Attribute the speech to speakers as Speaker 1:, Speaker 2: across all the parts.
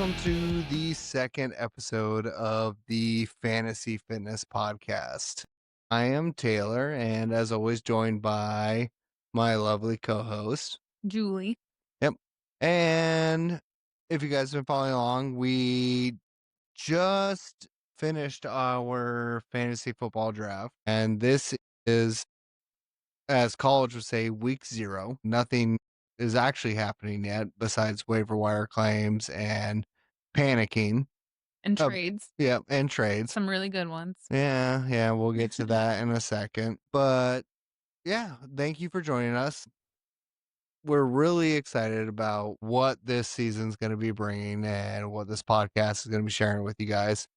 Speaker 1: welcome to the second episode of the Fantasy Fitness Podcast. I am Taylor, and as always, joined by my lovely co host.
Speaker 2: Julie.
Speaker 1: Yep. And if you guys have been following along, we just finished our fantasy football draft, and this is, as college would say, week 0. Nothing is actually happening yet besides waiver wire claims and panicking.
Speaker 2: And
Speaker 1: Oh,
Speaker 2: trades.
Speaker 1: yeah, and trades.
Speaker 2: Some really good ones.
Speaker 1: Yeah, we'll get to that in a second. But yeah, thank you for joining us. We're really excited about what this season's going to be bringing and what this podcast is going to be sharing with you guys,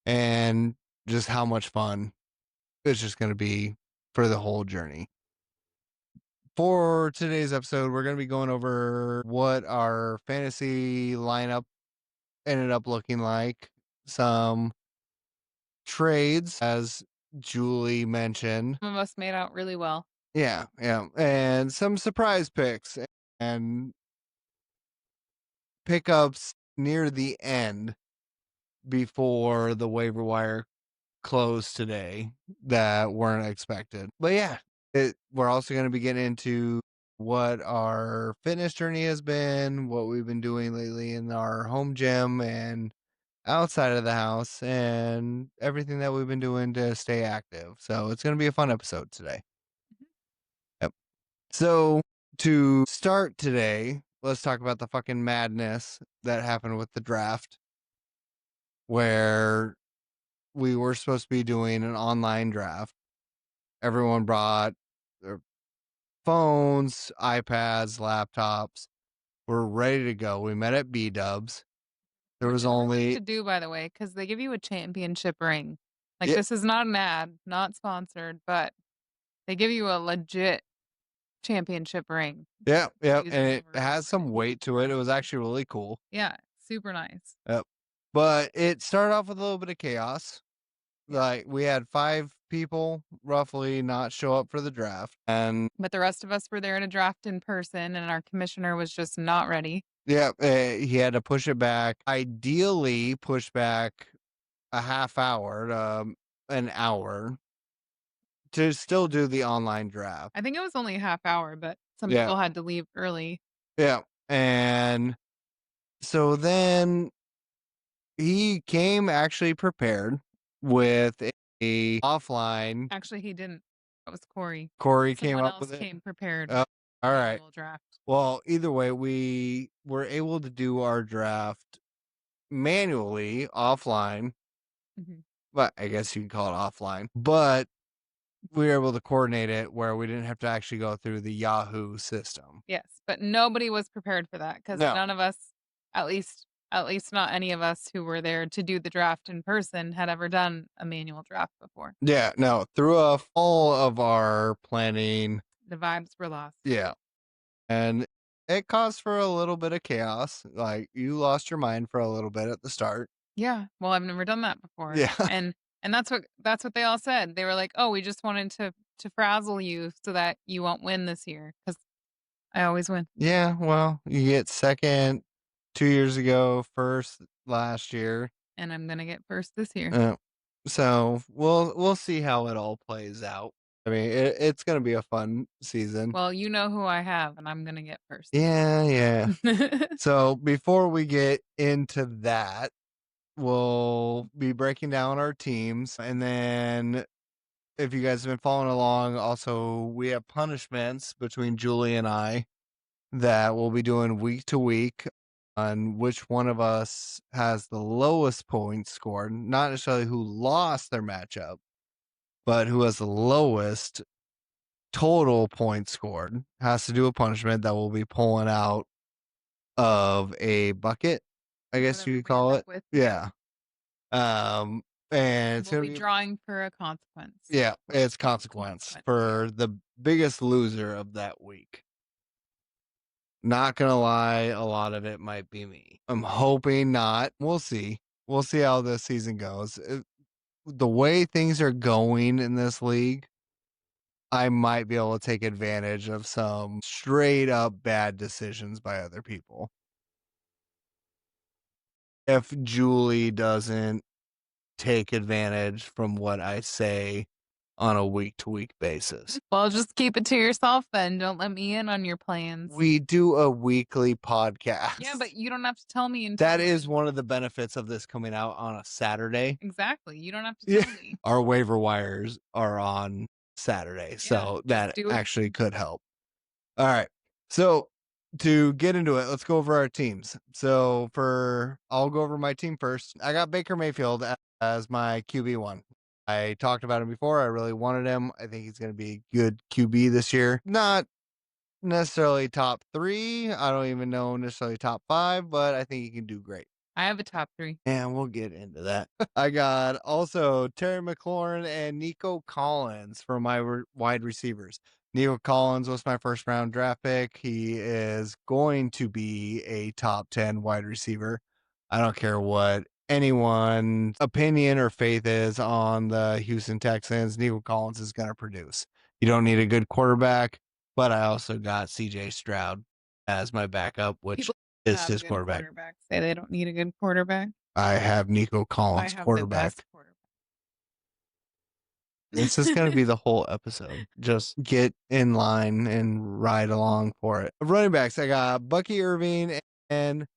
Speaker 1: and just how much fun it's just going to be for the whole journey. For today's episode, we're going to be going over what our fantasy lineup ended up looking like, some trades, as Julie mentioned.
Speaker 2: Some of us made out really well.
Speaker 1: Yeah, and some surprise picks and pickups near the end before the waiver wire closed today that weren't expected. But yeah, we're also going to be getting into what our fitness journey has been, what we've been doing lately in our home gym and outside of the house, and everything that we've been doing to stay active. So it's going to be a fun episode today. Yep. So to start today, let's talk about the fucking madness that happened with the draft, where we were supposed to be doing an online draft. Everyone brought their phones, iPads, laptops. We're ready to go. We met at B Dubs. There was
Speaker 2: Which everyone
Speaker 1: only
Speaker 2: should do, by the way, because they give you a championship ring. Like,
Speaker 1: yeah,
Speaker 2: this is not an ad, not sponsored, but they give you a legit championship ring.
Speaker 1: yeah,
Speaker 2: to use
Speaker 1: and it
Speaker 2: whenever
Speaker 1: has
Speaker 2: you're
Speaker 1: some
Speaker 2: in
Speaker 1: weight to it. It was actually really cool.
Speaker 2: Yeah, super nice.
Speaker 1: Yep. But it started off with a little bit of chaos.
Speaker 2: Yeah.
Speaker 1: Like, we had 5 people roughly not show up for the draft, and
Speaker 2: But the rest of us were there to draft in person, and our commissioner was just not ready.
Speaker 1: yeah, he had to push it back. Ideally, push back a half hour to an hour to still do the online draft.
Speaker 2: I think it was only a half hour, but some
Speaker 1: Yeah,
Speaker 2: people had to leave early.
Speaker 1: yeah, and so then he came actually prepared with a offline.
Speaker 2: Actually, he didn't. That was Corey.
Speaker 1: Corey came
Speaker 2: Someone
Speaker 1: up
Speaker 2: else
Speaker 1: with it.
Speaker 2: came prepared
Speaker 1: Oh,
Speaker 2: with
Speaker 1: all right.
Speaker 2: manual draft.
Speaker 1: Well, either way, we were able to do our draft manually offline.
Speaker 2: Mhm.
Speaker 1: But I guess you can call it offline. But we were able to coordinate it where we didn't have to actually go through the Yahoo system.
Speaker 2: Yes, but nobody was prepared for that because
Speaker 1: No.
Speaker 2: none of us, at least not any of us who were there to do the draft in person, had ever done a manual draft before.
Speaker 1: Yeah, no. Through all of our planning,
Speaker 2: The vibes were lost.
Speaker 1: yeah. And it caused for a little bit of chaos. Like, you lost your mind for a little bit at the start.
Speaker 2: Yeah, well, I've never done that before,
Speaker 1: Yeah.
Speaker 2: and that's what they all said. They were like, "Oh, we just wanted to frazzle you so that you won't win this year because I always win."
Speaker 1: Yeah, well, you get second 2 years ago, first last year.
Speaker 2: And I'm gonna get first this year.
Speaker 1: Uh, so we'll see how it all plays out. I mean, it's gonna be a fun season.
Speaker 2: Well, you know who I have, and I'm gonna get first.
Speaker 1: Yeah. So before we get into that, we'll be breaking down our teams, and then if you guys have been following along, also we have punishments between Julie and I that we'll be doing week to week on which one of us has the lowest points scored, not necessarily who lost their matchup, but who has the lowest total points scored has to do a punishment that we'll be pulling out of a bucket, I guess
Speaker 2: Whatever
Speaker 1: you could
Speaker 2: we end
Speaker 1: call
Speaker 2: up
Speaker 1: it.
Speaker 2: with.
Speaker 1: Yeah. And
Speaker 2: And
Speaker 1: it's
Speaker 2: we'll
Speaker 1: gonna
Speaker 2: be
Speaker 1: be
Speaker 2: drawing for a consequence.
Speaker 1: yeah, it's consequence for the biggest loser of that week. Not gonna lie, a lot of it might be me. I'm hoping not. We'll see. We'll see how this season goes. The way things are going in this league, I might be able to take advantage of some straight up bad decisions by other people. if Julie doesn't take advantage from what I say on a week-to-week basis.
Speaker 2: Well, just keep it to yourself then. Don't let me in on your plans.
Speaker 1: We do a weekly podcast.
Speaker 2: Yeah, but you don't have to tell me until
Speaker 1: That is
Speaker 2: then.
Speaker 1: one of the benefits of this coming out on a Saturday.
Speaker 2: Exactly. You don't have to
Speaker 1: Yeah.
Speaker 2: tell me.
Speaker 1: Our waiver wires are on Saturday, so that
Speaker 2: do it.
Speaker 1: actually could help. All right. So to get into it, let's go over our teams. So I'll go over my team first. I got Baker Mayfield as my QB1. I talked about him before. I really wanted him. I think he's going to be a good QB this year. Not necessarily top 3. I don't even know necessarily top 5, but I think he can do great.
Speaker 2: I have a top 3.
Speaker 1: And we'll get into that. I got also Terry McLaurin and Nico Collins for my wide receivers. Nico Collins was my first round draft pick. He is going to be a top 10 wide receiver. I don't care what anyone's opinion or faith is on the Houston Texans. Nico Collins is going to produce. You don't need a good quarterback, but I also got CJ Stroud as my backup, which is his quarterback.
Speaker 2: Say they don't need a good quarterback.
Speaker 1: I have Nico Collins quarterback. This is going to be the whole episode. Just get in line and ride along for it. Running backs, I got Bucky Irving and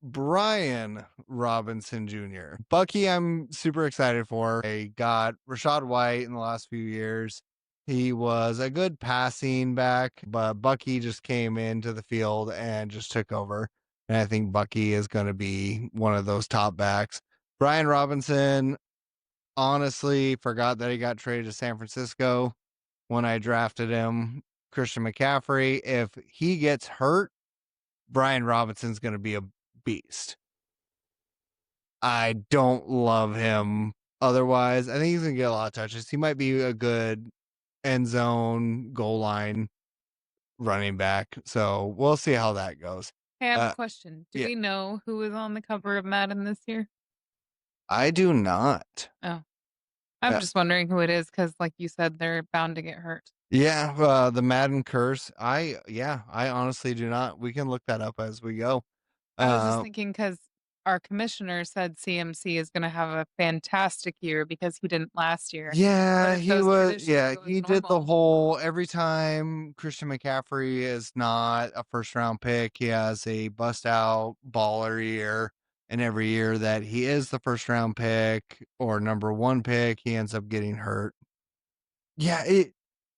Speaker 1: Brian Robinson Jr. Bucky, I'm super excited for. I got Rachaad White in the last few years. He was a good passing back, but Bucky just came into the field and just took over. And I think Bucky is going to be one of those top backs. Brian Robinson, honestly forgot that he got traded to San Francisco when I drafted him. Christian McCaffrey, if he gets hurt, Brian Robinson's going to be a beast. I don't love him otherwise. I think he's going to get a lot of touches. He might be a good end zone, goal line running back. So we'll see how that goes.
Speaker 2: Hey, I have a question. Do we know who is on the cover of Madden this year?
Speaker 1: I do not.
Speaker 2: Oh. I'm just wondering who it is because, like you said, they're bound to get hurt.
Speaker 1: Yeah, the Madden curse. I honestly do not. We can look that up as we go.
Speaker 2: I was just thinking because our commissioner said CMC is going to have a fantastic year because he didn't last year.
Speaker 1: Yeah, he was. Yeah, he did the whole every time Christian McCaffrey is not a first round pick, he has a bust out baller year. And every year that he is the first round pick or number 1 pick, he ends up getting hurt. Yeah,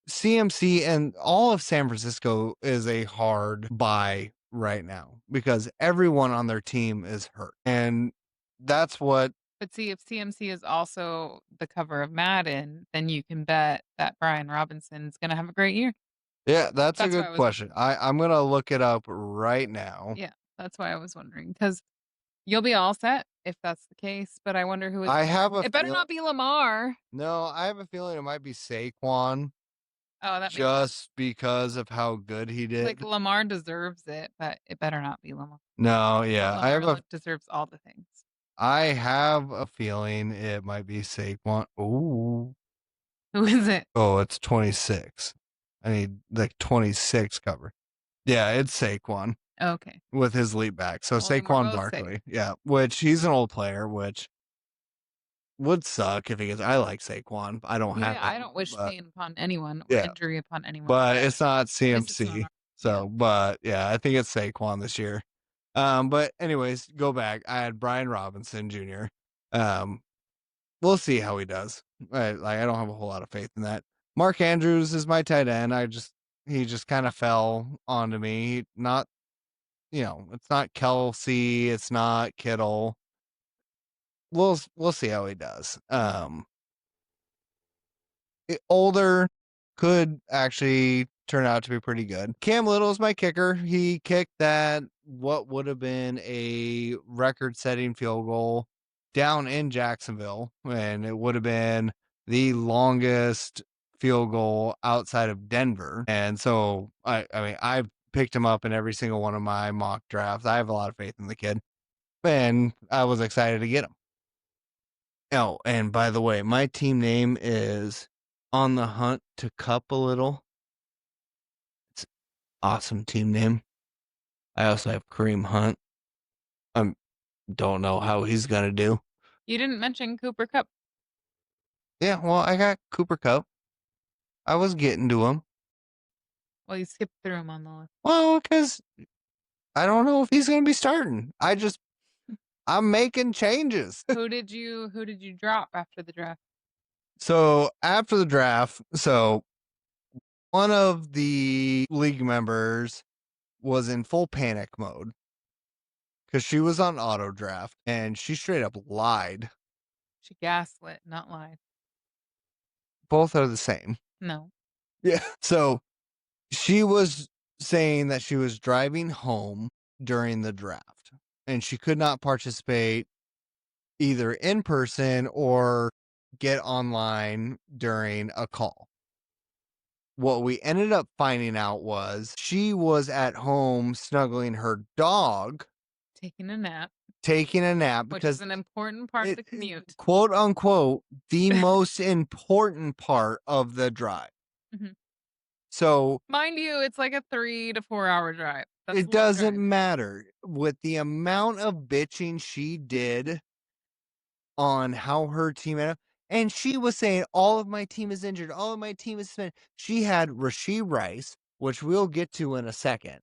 Speaker 1: CMC and all of San Francisco is a hard buy right now because everyone on their team is hurt. And that's what.
Speaker 2: But see, if CMC is also the cover of Madden, then you can bet that Brian Robinson's going to have a great year.
Speaker 1: Yeah, that's a good question. I'm going to look it up right now.
Speaker 2: Yeah, that's why I was wondering because you'll be all set if that's the case. But I wonder who it better not be Lamar.
Speaker 1: No, I have a feeling it might be Saquon.
Speaker 2: Oh, that
Speaker 1: just because of how good he did.
Speaker 2: Like Lamar deserves it, but it better not be Lamar.
Speaker 1: No, yeah,
Speaker 2: Lamar deserves all the things.
Speaker 1: I have a feeling it might be Saquon. Ooh,
Speaker 2: who is it?
Speaker 1: Oh, it's 26. I need like 26 cover. Yeah, it's Saquon.
Speaker 2: Okay,
Speaker 1: with his lead back. So Saquon Barkley, yeah, which he's an old player, which would suck if he gets. I like Saquon. I don't have.
Speaker 2: I don't wish pain upon anyone or injury upon anyone.
Speaker 1: But it's not CMC. So, but yeah, I think it's Saquon this year. But anyways, go back. I had Brian Robinson Jr. We'll see how he does. I don't have a whole lot of faith in that. Mark Andrews is my tight end. He just kind of fell onto me. Not, it's not Kelsey. It's not Kittle. We'll see how he does. Older could actually turn out to be pretty good. Cam Little is my kicker. He kicked that what would have been a record-setting field goal down in Jacksonville, and it would have been the longest field goal outside of Denver. And so I mean I picked him up in every single one of my mock drafts. I have a lot of faith in the kid, and I was excited to get him. Oh, and by the way, my team name is On the Hunt to Cup a Little. It's an awesome team name. I also have Kareem Hunt. Don't know how he's gonna do.
Speaker 2: You didn't mention Cooper Cup.
Speaker 1: Yeah, well, I got Cooper Cup. I was getting to him.
Speaker 2: Well, you skipped through him on the list.
Speaker 1: Well, because I don't know if he's gonna be starting. I'm making changes.
Speaker 2: Who did you drop after the draft?
Speaker 1: So after the draft, one of the league members was in full panic mode because she was on auto draft and she straight up lied.
Speaker 2: She gaslit, not lied.
Speaker 1: Both are the same.
Speaker 2: No.
Speaker 1: Yeah. So she was saying that she was driving home during the draft and she could not participate either in person or get online during a call. What we ended up finding out was she was at home snuggling her dog,
Speaker 2: Taking a nap,
Speaker 1: taking a nap
Speaker 2: which is
Speaker 1: because
Speaker 2: an important part of the commute.
Speaker 1: quote unquote, the most important part of the drive.
Speaker 2: Mhm.
Speaker 1: So
Speaker 2: Mind you, it's like a 3 to 4 hour drive. That's a
Speaker 1: it
Speaker 2: long
Speaker 1: doesn't
Speaker 2: drive.
Speaker 1: matter with the amount of bitching she did on how her team ended up. And she was saying, all of my team is injured. All of my team is suspended. She had Rashee Rice, which we'll get to in a second.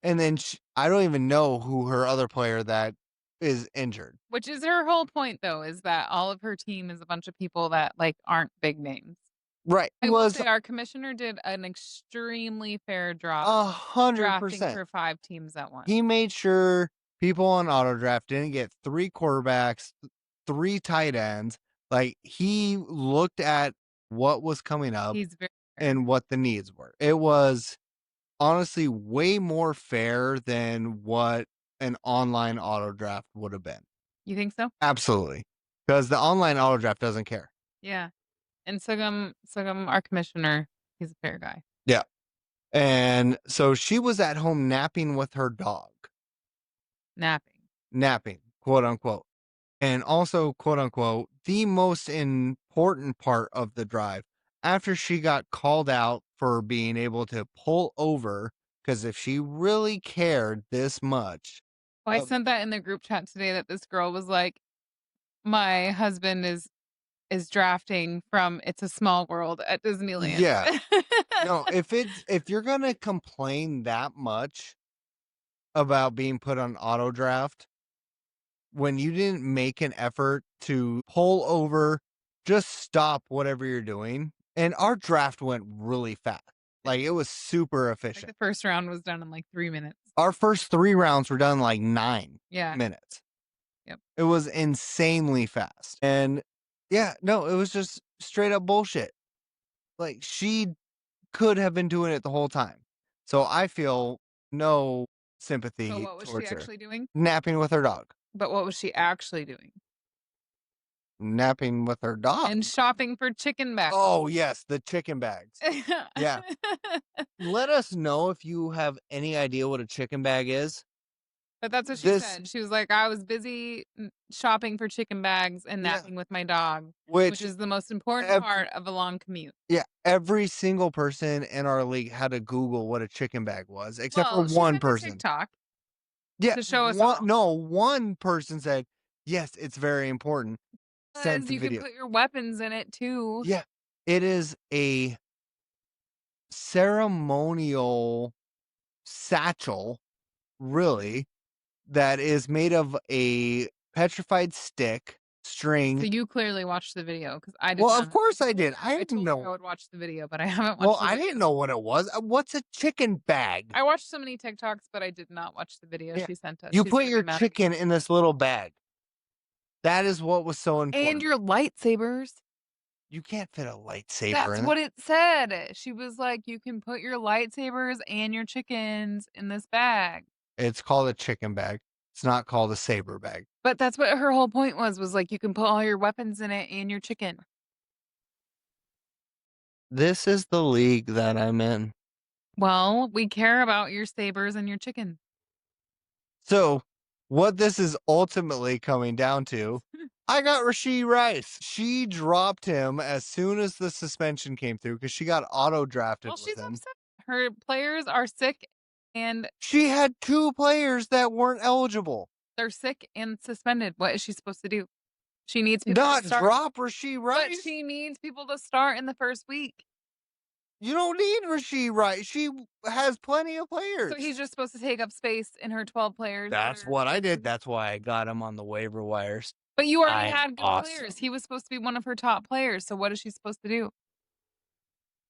Speaker 1: And then I don't even know who her other player that is injured.
Speaker 2: Which is her whole point, though, is that all of her team is a bunch of people that like aren't big names.
Speaker 1: Right.
Speaker 2: I will say our commissioner did an extremely fair job drafting
Speaker 1: 100%.
Speaker 2: for 5 teams at once.
Speaker 1: He made sure people on auto draft didn't get 3 quarterbacks, 3 tight ends. Like he looked at what was coming up
Speaker 2: He's very
Speaker 1: and what the needs were. It was honestly way more fair than what an online auto draft would have been.
Speaker 2: You think so?
Speaker 1: Absolutely. Because the online auto draft doesn't care.
Speaker 2: Yeah. And Sugam, our commissioner, he's a fair guy.
Speaker 1: Yeah. And so she was at home napping with her dog. Napping, quote unquote. And also, quote unquote, the most important part of the drive after she got called out for being able to pull over. Because if she really cared this much,
Speaker 2: Oh, I sent that in the group chat today that this girl was like, my husband is drafting from It's a Small World at Disneyland.
Speaker 1: yeah. No, if you're gonna complain that much about being put on auto draft when you didn't make an effort to pull over, just stop whatever you're doing. And our draft went really fast. Like it was super
Speaker 2: Like
Speaker 1: efficient.
Speaker 2: the first round was done in like 3 minutes.
Speaker 1: Our first 3 rounds were done in like 9
Speaker 2: Yeah.
Speaker 1: minutes.
Speaker 2: Yep.
Speaker 1: It was insanely fast. And yeah, no, it was just straight up bullshit. Like she could have been doing it the whole time. So I feel no sympathy
Speaker 2: But what was she
Speaker 1: towards her.
Speaker 2: actually doing?
Speaker 1: Napping with her dog.
Speaker 2: But what was she actually doing?
Speaker 1: Napping with her dog.
Speaker 2: And shopping for chicken bags.
Speaker 1: Oh, yes, the chicken bags. Yeah. Let us know if you have any idea what a chicken bag is.
Speaker 2: But that's what she said. She was like, I was busy shopping for chicken bags and
Speaker 1: Yeah.
Speaker 2: napping with my dog,
Speaker 1: Which
Speaker 2: which is the most important part of a long commute.
Speaker 1: Yeah, every single person in our league had to Google what a chicken bag was, except for
Speaker 2: Well, she
Speaker 1: one
Speaker 2: sent a
Speaker 1: person.
Speaker 2: TikTok
Speaker 1: Yeah,
Speaker 2: to show us all.
Speaker 1: no, one person said, "Yes, it's very important." Sent
Speaker 2: Because
Speaker 1: the
Speaker 2: you can
Speaker 1: video.
Speaker 2: put your weapons in it too.
Speaker 1: Yeah, it is a ceremonial satchel, really, that is made of a petrified stick, string.
Speaker 2: So you clearly watched the video because I did
Speaker 1: Well,
Speaker 2: not.
Speaker 1: of course I did. I
Speaker 2: I
Speaker 1: didn't
Speaker 2: told you I
Speaker 1: know.
Speaker 2: would watch the video, but I haven't watched
Speaker 1: Well,
Speaker 2: the
Speaker 1: I
Speaker 2: video.
Speaker 1: didn't know what it was. What's a chicken bag?
Speaker 2: I watched so many TikToks, but I did not watch the video
Speaker 1: Yeah.
Speaker 2: she sent us.
Speaker 1: You
Speaker 2: She's
Speaker 1: put
Speaker 2: gonna
Speaker 1: your
Speaker 2: be mad at me.
Speaker 1: chicken in this little bag. That is what was so important.
Speaker 2: And your lightsabers.
Speaker 1: You can't fit a lightsaber
Speaker 2: That's
Speaker 1: in
Speaker 2: what
Speaker 1: it.
Speaker 2: it said. She was like, you can put your lightsabers and your chickens in this bag.
Speaker 1: It's called a chicken bag. It's not called a saber bag.
Speaker 2: But that's what her whole point was like, you can put all your weapons in it and your chicken.
Speaker 1: This is the league that I'm in.
Speaker 2: Well, we care about your sabers and your chicken.
Speaker 1: So, what this is ultimately coming down to, I got Rashee Rice. She dropped him as soon as the suspension came through because she got auto drafted
Speaker 2: Well,
Speaker 1: with
Speaker 2: she's
Speaker 1: him.
Speaker 2: upset. Her players are sick and
Speaker 1: She had 2 players that weren't eligible.
Speaker 2: They're sick and suspended. What is she supposed to do? She needs people to
Speaker 1: Not
Speaker 2: start.
Speaker 1: drop Rasheed
Speaker 2: But
Speaker 1: Rice.
Speaker 2: she needs people to start in the first week.
Speaker 1: You don't need Rasheed Rice. She has plenty of players.
Speaker 2: So he's just supposed to take up space in her 12 players.
Speaker 1: That's what I did. That's why I got him on the waiver wires.
Speaker 2: But you already
Speaker 1: I'm
Speaker 2: had good
Speaker 1: awesome.
Speaker 2: players. He was supposed to be one of her top players. So what is she supposed to do?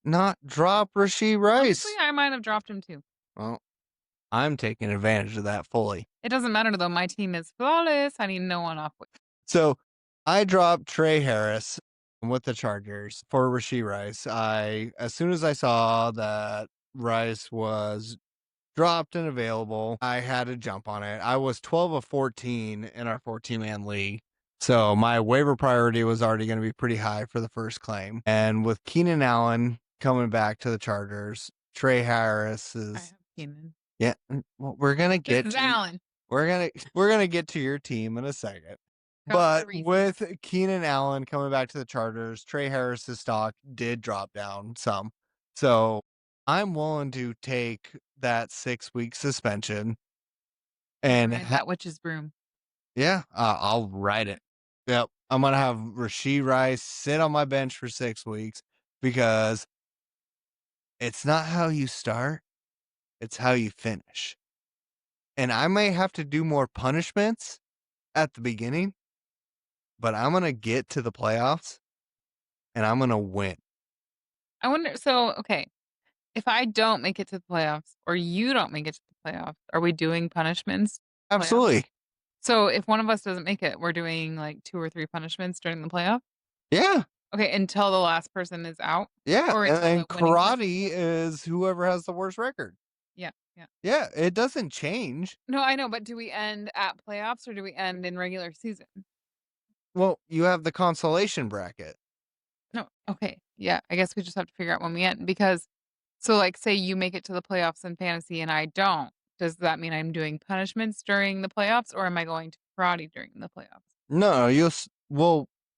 Speaker 1: Not drop Rasheed Rice.
Speaker 2: Honestly, I might have dropped him too.
Speaker 1: Well, I'm taking advantage of that fully.
Speaker 2: It doesn't matter though. My team is flawless. I need no one off.
Speaker 1: So I dropped Trey Harris with the Chargers for Rasheed Rice. As soon as I saw that Rice was dropped and available, I had to jump on it. I was 12 of 14 in our 14-man league. So my waiver priority was already going to be pretty high for the first claim. And with Keenan Allen coming back to the Chargers, Trey Harris
Speaker 2: I
Speaker 1: is
Speaker 2: have Keenan.
Speaker 1: yeah. Well, we're gonna get
Speaker 2: This is
Speaker 1: to,
Speaker 2: Allen.
Speaker 1: we're gonna get to your team in a second.
Speaker 2: Cover the
Speaker 1: But
Speaker 2: reason.
Speaker 1: with Keenan Allen coming back to the Chargers, Trey Harris's stock did drop down some. So I'm willing to take that 6-week suspension and
Speaker 2: Ride that witch's broom.
Speaker 1: yeah, I'll ride it. Yep. I'm gonna have Rasheed Rice sit on my bench for 6 weeks because it's not how you start, it's how you finish. And I may have to do more punishments at the beginning, but I'm gonna get to the playoffs and I'm gonna win.
Speaker 2: I wonder. So, okay. If I don't make it to the playoffs or you don't make it to the playoffs, are we doing punishments? Playoffs?
Speaker 1: Absolutely.
Speaker 2: So if one of us doesn't make it, we're doing like 2 or 3 punishments during the playoff?
Speaker 1: Yeah.
Speaker 2: Okay, until the last person is out?
Speaker 1: Yeah.
Speaker 2: Or
Speaker 1: And,
Speaker 2: until
Speaker 1: and
Speaker 2: the winning person-
Speaker 1: karate is whoever has the worst record.
Speaker 2: Yeah, yeah.
Speaker 1: Yeah. It doesn't change.
Speaker 2: No, I know, but do we end at playoffs or do we end in regular season?
Speaker 1: Well, you have the consolation bracket.
Speaker 2: No, okay. Yeah, I guess we just have to figure out when we end because so like say you make it to the playoffs in fantasy and I don't. Does that mean I'm doing punishments during the playoffs or am I going to karate during the playoffs?
Speaker 1: No,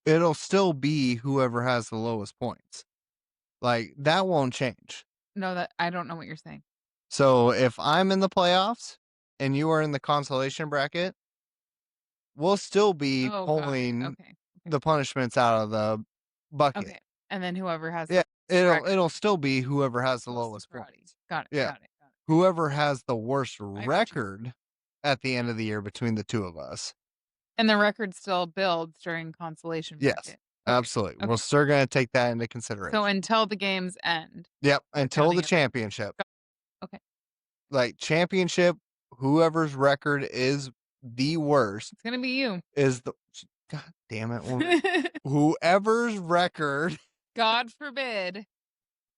Speaker 1: it'll still be whoever has the lowest points. Like that won't change.
Speaker 2: No, that I don't know what you're saying.
Speaker 1: So if I'm in the playoffs and you are in the consolation bracket, we'll still be
Speaker 2: Oh, got it.
Speaker 1: pulling
Speaker 2: Okay.
Speaker 1: the punishments out of the bucket.
Speaker 2: Okay. And then whoever has
Speaker 1: Yeah,
Speaker 2: the correct
Speaker 1: it'll still be whoever has the
Speaker 2: goes to
Speaker 1: lowest
Speaker 2: karate.
Speaker 1: points.
Speaker 2: Got it.
Speaker 1: Yeah.
Speaker 2: Got it. Got it.
Speaker 1: Whoever has the worst
Speaker 2: you.
Speaker 1: record at the end of the year between the two of us.
Speaker 2: And the record still builds during consolation
Speaker 1: Yes,
Speaker 2: bracket.
Speaker 1: absolutely.
Speaker 2: Okay.
Speaker 1: We're still going to take that into consideration.
Speaker 2: So until the games end.
Speaker 1: Yep, until
Speaker 2: counting
Speaker 1: the
Speaker 2: it.
Speaker 1: championship.
Speaker 2: Okay.
Speaker 1: Like championship, whoever's record is the worst
Speaker 2: It's gonna be you.
Speaker 1: is the God damn it. Whoever's record
Speaker 2: God forbid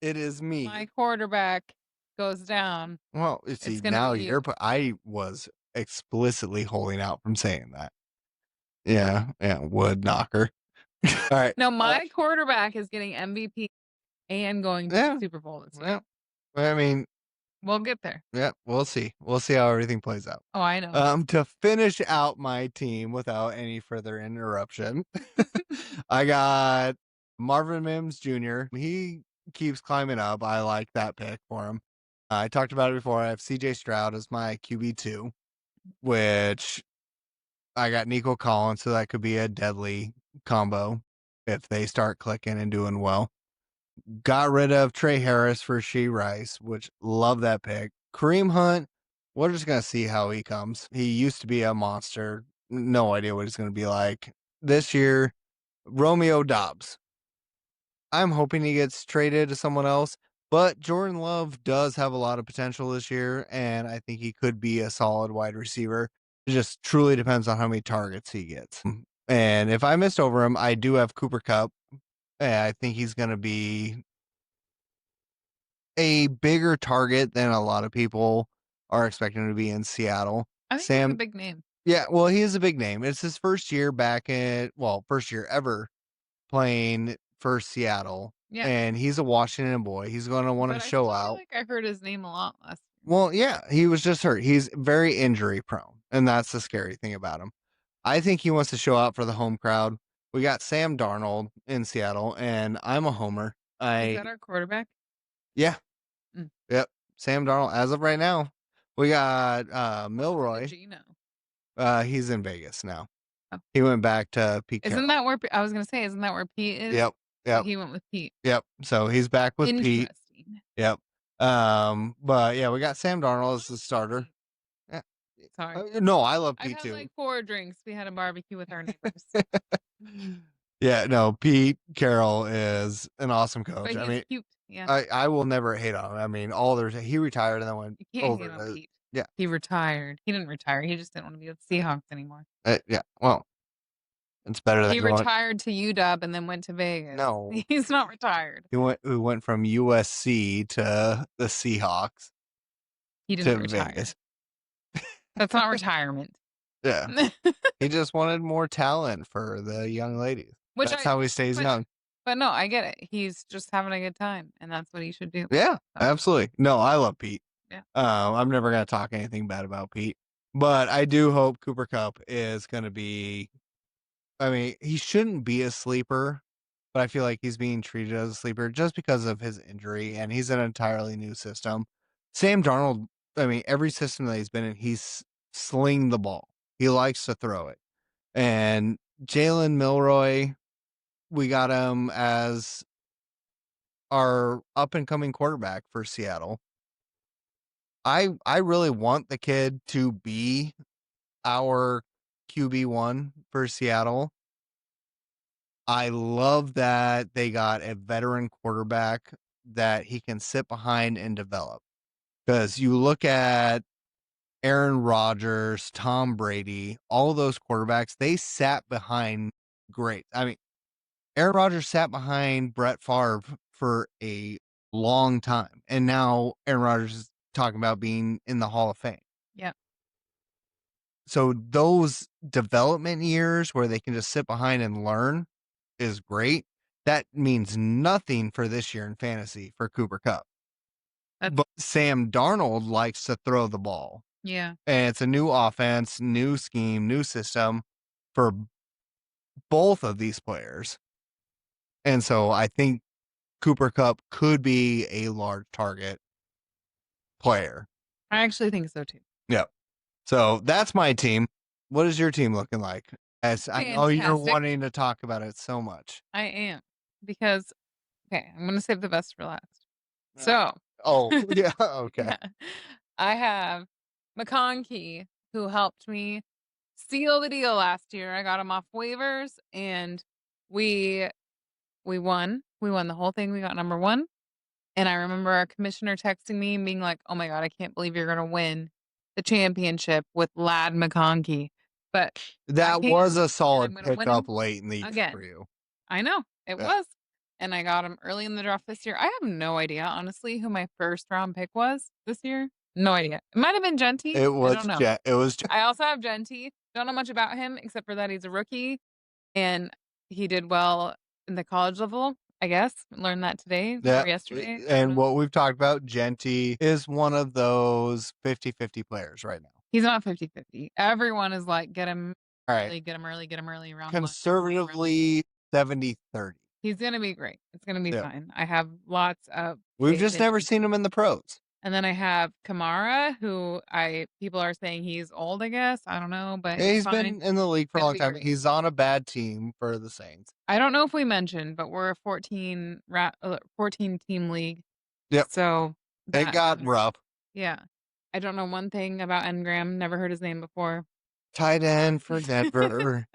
Speaker 1: it is me.
Speaker 2: my quarterback goes down.
Speaker 1: Well, you see, now I was explicitly holding out from saying that. Yeah, wood knocker. All right.
Speaker 2: No, my quarterback is getting MVP and going to the Super Bowl this year.
Speaker 1: I mean,
Speaker 2: We'll get there.
Speaker 1: yeah, we'll see. We'll see how everything plays out.
Speaker 2: Oh, I know.
Speaker 1: To finish out my team without any further interruption, I got Marvin Mims Jr. He keeps climbing up. I like that pick for him. I talked about it before. I have CJ Stroud as my QB2, which I got Nico Collins, so that could be a deadly combo if they start clicking and doing well. Got rid of Trey Harris for Shea Rice, which love that pick. Kareem Hunt, we're just gonna see how he comes. He used to be a monster. No idea what he's gonna be like this year. Romeo Dobbs. I'm hoping he gets traded to someone else, but Jordan Love does have a lot of potential this year, and I think he could be a solid wide receiver. It just truly depends on how many targets he gets. And if I missed over him, I do have Cooper Kupp. I think he's going to be a bigger target than a lot of people are expecting to be in Seattle.
Speaker 2: I think he's a big name.
Speaker 1: Yeah, well, he is a big name. It's his first year first year ever playing for Seattle.
Speaker 2: Yeah.
Speaker 1: And he's a Washington boy. He's going to want to show out.
Speaker 2: I heard his name a lot last year.
Speaker 1: Well, yeah, he was just hurt. He's very injury prone, and that's the scary thing about him. I think he wants to show out for the home crowd. We got Sam Darnold in Seattle, and I'm a homer.
Speaker 2: Is that our quarterback?
Speaker 1: Yeah.
Speaker 2: Mm.
Speaker 1: Yep. Sam Darnold, as of right now. We got Milroy.
Speaker 2: Gino.
Speaker 1: He's in Vegas now.
Speaker 2: Oh.
Speaker 1: He went back to Pete
Speaker 2: Isn't
Speaker 1: Carroll.
Speaker 2: that where I was gonna say, isn't that where Pete is?
Speaker 1: Yep.
Speaker 2: So
Speaker 1: Yep.
Speaker 2: he went with Pete.
Speaker 1: Yep. So he's back with Pete.
Speaker 2: Interesting.
Speaker 1: Yep. But yeah, we got Sam Darnold as the starter. Yeah.
Speaker 2: Sorry.
Speaker 1: No, I love
Speaker 2: I've
Speaker 1: Pete
Speaker 2: had
Speaker 1: too.
Speaker 2: like 4 drinks. We had a barbecue with our neighbors.
Speaker 1: Yeah, no, Pete Carroll is an awesome
Speaker 2: But
Speaker 1: coach. I
Speaker 2: he's
Speaker 1: mean,
Speaker 2: cute. Yeah.
Speaker 1: I will never hate on him. I mean, he retired and then went
Speaker 2: You can't
Speaker 1: over
Speaker 2: hate on
Speaker 1: to
Speaker 2: Pete.
Speaker 1: yeah,
Speaker 2: He retired. He didn't retire. He just didn't want to be with the Seahawks anymore.
Speaker 1: yeah. Well, it's better than
Speaker 2: He
Speaker 1: going.
Speaker 2: retired to UW and then went to Vegas.
Speaker 1: No,
Speaker 2: He's not retired.
Speaker 1: we went from USC to the Seahawks
Speaker 2: He
Speaker 1: to
Speaker 2: didn't retire.
Speaker 1: Vegas.
Speaker 2: That's not retirement.
Speaker 1: Yeah, he just wanted more talent for the young ladies. That's how he stays young.
Speaker 2: But no, I get it. He's just having a good time, and that's what he should do.
Speaker 1: Yeah, absolutely. No, I love Pete.
Speaker 2: Yeah.
Speaker 1: I'm never gonna talk anything bad about Pete, but I do hope Cooper Kupp is gonna be. I mean, he shouldn't be a sleeper, but I feel like he's being treated as a sleeper just because of his injury, and he's in an entirely new system. Sam Darnold, I mean, every system that he's been in, he's sling the ball. He likes to throw it. And Jalen Milroy, we got him as our up and coming quarterback for Seattle. I really want the kid to be our QB1 for Seattle. I love that they got a veteran quarterback that he can sit behind and develop. Because you look at Aaron Rodgers, Tom Brady, all those quarterbacks, they sat behind great. I mean, Aaron Rodgers sat behind Brett Favre for a long time. And now Aaron Rodgers is talking about being in the Hall of Fame.
Speaker 2: Yep.
Speaker 1: So those development years where they can just sit behind and learn is great. That means nothing for this year in fantasy for Cooper Kupp. But Sam Darnold likes to throw the ball.
Speaker 2: Yeah.
Speaker 1: And it's a new offense, new scheme, new system for both of these players. And so I think Cooper Kupp could be a large target player.
Speaker 2: I actually think so too.
Speaker 1: Yep. So that's my team. What is your team looking like? As I know you're wanting to talk about it so much.
Speaker 2: I am. Because, okay, I'm going to save the best for last. So.
Speaker 1: Oh, yeah. Okay.
Speaker 2: Yeah. I have McConkey, who helped me seal the deal last year. I got him off waivers and we won. We won the whole thing. We got number 1. And I remember our commissioner texting me and being like, "Oh my God, I can't believe you're going to win the championship with Lad McConkey." But
Speaker 1: that was a solid pickup late in the year for you.
Speaker 2: I know it was. And I got him early in the draft this year. I have no idea, honestly, who my first round pick was this year. No idea. It might have been Genty.
Speaker 1: It was.
Speaker 2: I don't know.
Speaker 1: It was.
Speaker 2: I also have Genty. Don't know much about him except for that he's a rookie, and he did well in the college level. I guess learned that today or yesterday.
Speaker 1: And what we've talked about, Genty is one of those 50-50 players right now.
Speaker 2: He's not 50-50. Everyone is like, get him
Speaker 1: early,
Speaker 2: get him early. Around
Speaker 1: conservatively 70-30.
Speaker 2: He's gonna be great. It's gonna be fine. I have lots of.
Speaker 1: We've just never seen him in the pros.
Speaker 2: And then I have Kamara, who people are saying he's old, I guess. I don't know, but
Speaker 1: he's been in the league for a long time. He's on a bad team for the Saints.
Speaker 2: I don't know if we mentioned, but we're a 14 team league.
Speaker 1: Yep.
Speaker 2: So
Speaker 1: it got rough.
Speaker 2: Yeah. I don't know one thing about Engram. Never heard his name before.
Speaker 1: Tight end for Denver.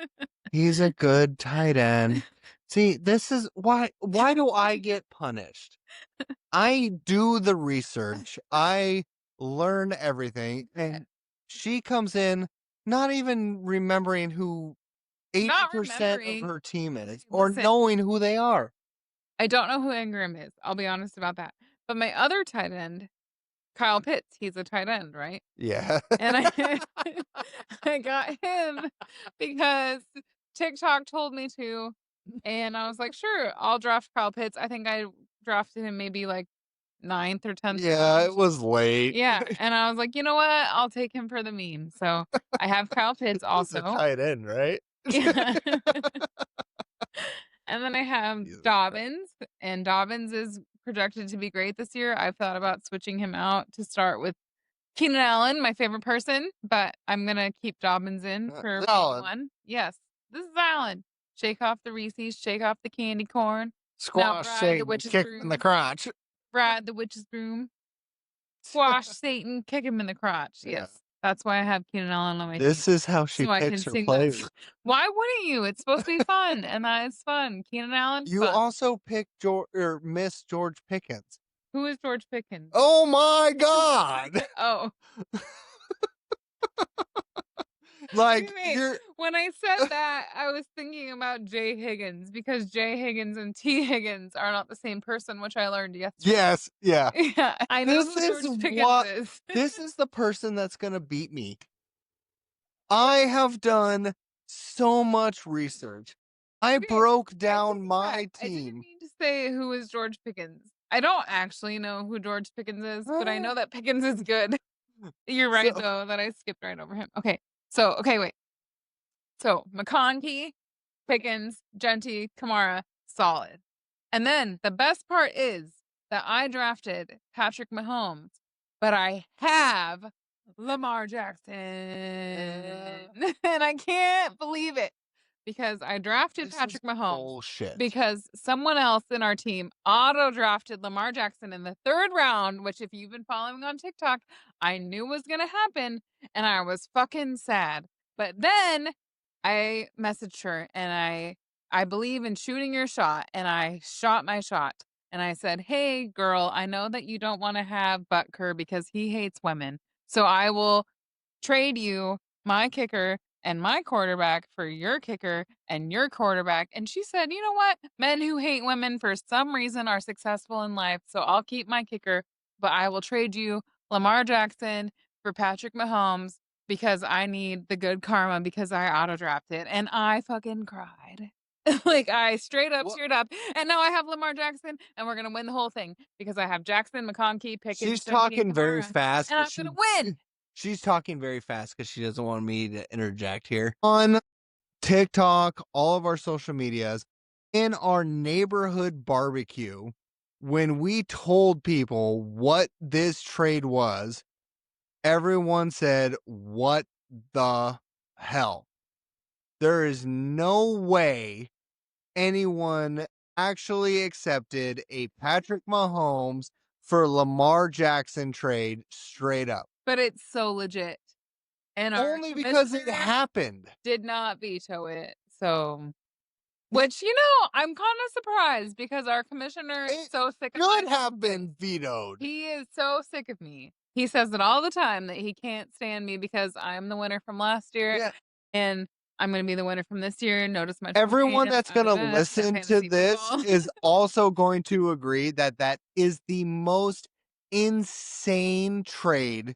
Speaker 1: He's a good tight end. See, this is why do I get punished? I do the research. I learn everything. And she comes in not even remembering who 80% of her team is or knowing who they are.
Speaker 2: I don't know who Engram is. I'll be honest about that. But my other tight end, Kyle Pitts, he's a tight end, right?
Speaker 1: Yeah.
Speaker 2: And I got him because TikTok told me to. And I was like, sure, I'll draft Kyle Pitts. I think I drafted him maybe like 9th or 10th.
Speaker 1: Yeah, it was late.
Speaker 2: Yeah. And I was like, you know what? I'll take him for the meme. So I have Kyle Pitts also.
Speaker 1: He's a tight end, right?
Speaker 2: Yeah. And then I have Dobbins. And Dobbins is projected to be great this year. I've thought about switching him out to start with Keenan Allen, my favorite person, but I'm gonna keep Dobbins in for week
Speaker 1: Allen.
Speaker 2: 1. Yes, this is Allen. Shake off the Reese's, shake off the candy corn.
Speaker 1: Squash
Speaker 2: Bride the
Speaker 1: Satan,
Speaker 2: witch's
Speaker 1: kick him in the
Speaker 2: broom.
Speaker 1: crotch.
Speaker 2: Bride the witch's broom. Squash Satan, kick him in the crotch.
Speaker 1: Yeah.
Speaker 2: Yes, that's why I have Keenan Allen on my
Speaker 1: This
Speaker 2: team.
Speaker 1: is how she
Speaker 2: So I can
Speaker 1: picks her
Speaker 2: sing
Speaker 1: players.
Speaker 2: that. Why wouldn't you? It's supposed to be fun, and that is fun. Keenan Allen,
Speaker 1: You
Speaker 2: fun.
Speaker 1: also picked Miss George Pickens.
Speaker 2: Who is George Pickens?
Speaker 1: Oh my God!
Speaker 2: Oh.
Speaker 1: Like,
Speaker 2: Wait, when I said that, I was thinking about Jay Higgins because Jay Higgins and T. Higgins are not the same person, which I learned yesterday.
Speaker 1: Yes, yeah.
Speaker 2: Yeah, I know
Speaker 1: This
Speaker 2: who
Speaker 1: is
Speaker 2: George Pickens
Speaker 1: what-
Speaker 2: is.
Speaker 1: This is the person that's gonna beat me. I have done so much research. I
Speaker 2: Okay,
Speaker 1: broke down
Speaker 2: Yeah,
Speaker 1: my
Speaker 2: I didn't
Speaker 1: team.
Speaker 2: mean to say who is George Pickens. I don't actually know who George Pickens is, but I know that Pickens is good. You're right,
Speaker 1: So-
Speaker 2: though, that I skipped right over him. Okay, wait. So McConkey, Pickens, Genty, Kamara, solid. And then the best part is that I drafted Patrick Mahomes, but I have Lamar Jackson. And I can't believe it because I drafted
Speaker 1: This is
Speaker 2: Patrick Mahomes
Speaker 1: bullshit.
Speaker 2: because someone else in our team auto drafted Lamar Jackson in the 3rd round, which if you've been following on TikTok, I knew was going to happen and I was fucking sad. But then I messaged her and I believe in shooting your shot, and I shot my shot. And I said, "Hey, girl, I know that you don't want to have Butker because he hates women. So I will trade you my kicker and my quarterback for your kicker and your quarterback." And she said, "You know what? Men who hate women for some reason are successful in life. So I'll keep my kicker, but I will trade you Lamar Jackson for Patrick Mahomes because I need the good karma because I auto drafted." And I fucking cried. Like I straight up teared up. And now I have Lamar Jackson and we're gonna win the whole thing because I have Jackson, McConkey, Pickens.
Speaker 1: She's
Speaker 2: Jeudy, and
Speaker 1: talking very
Speaker 2: Kamara,
Speaker 1: fast.
Speaker 2: and I'm
Speaker 1: 'cause
Speaker 2: gonna
Speaker 1: she-
Speaker 2: win.
Speaker 1: She's talking very fast because she doesn't want me to interject here. On TikTok, all of our social medias, in our neighborhood barbecue, when we told people what this trade was, everyone said, "What the hell?" There is no way anyone actually accepted a Patrick Mahomes for Lamar Jackson trade straight up.
Speaker 2: But it's so legit. And our
Speaker 1: Only because it
Speaker 2: commissioner
Speaker 1: happened.
Speaker 2: did not veto it. So, which, you know, I'm kind of surprised because our commissioner is
Speaker 1: It
Speaker 2: so sick of my
Speaker 1: Should have
Speaker 2: nonsense.
Speaker 1: been vetoed.
Speaker 2: He is so sick of me. He says it all the time that he can't stand me because I'm the winner from last year
Speaker 1: Yeah.
Speaker 2: and I'm going to be the winner from this year. Notice my
Speaker 1: Everyone
Speaker 2: pants,
Speaker 1: that's
Speaker 2: I'm the
Speaker 1: going to
Speaker 2: best at
Speaker 1: listen to
Speaker 2: fantasy
Speaker 1: this
Speaker 2: football.
Speaker 1: is also going to agree that that is the most insane trade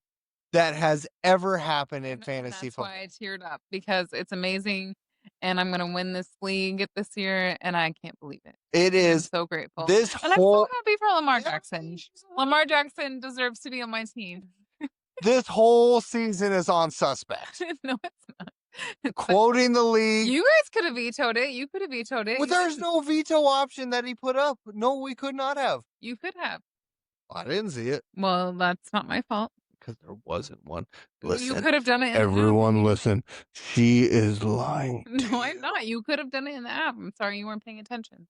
Speaker 1: that has ever happened in
Speaker 2: And
Speaker 1: fantasy
Speaker 2: that's
Speaker 1: football.
Speaker 2: why I teared up because it's amazing and I'm going to win this league this year and I can't believe it.
Speaker 1: It
Speaker 2: I'm
Speaker 1: is
Speaker 2: so grateful.
Speaker 1: this
Speaker 2: And I'm so
Speaker 1: whole
Speaker 2: happy for Lamar
Speaker 1: Yeah,
Speaker 2: Jackson.
Speaker 1: she's
Speaker 2: Lamar Jackson deserves to be on my team.
Speaker 1: this whole season is on suspect.
Speaker 2: No, it's not. It's like,
Speaker 1: Quoting the league.
Speaker 2: you guys could have vetoed it. You could have vetoed it.
Speaker 1: Well,
Speaker 2: You
Speaker 1: there's
Speaker 2: didn't.
Speaker 1: no veto option that he put up. No, we could not have.
Speaker 2: You could have.
Speaker 1: I didn't see it
Speaker 2: Well, that's not my fault.
Speaker 1: because there wasn't one.
Speaker 2: You
Speaker 1: Listen,
Speaker 2: could have done it in the app.
Speaker 1: everyone, listen. She is lying.
Speaker 2: No, I'm not. You could have done it in the app. I'm sorry you weren't paying attention.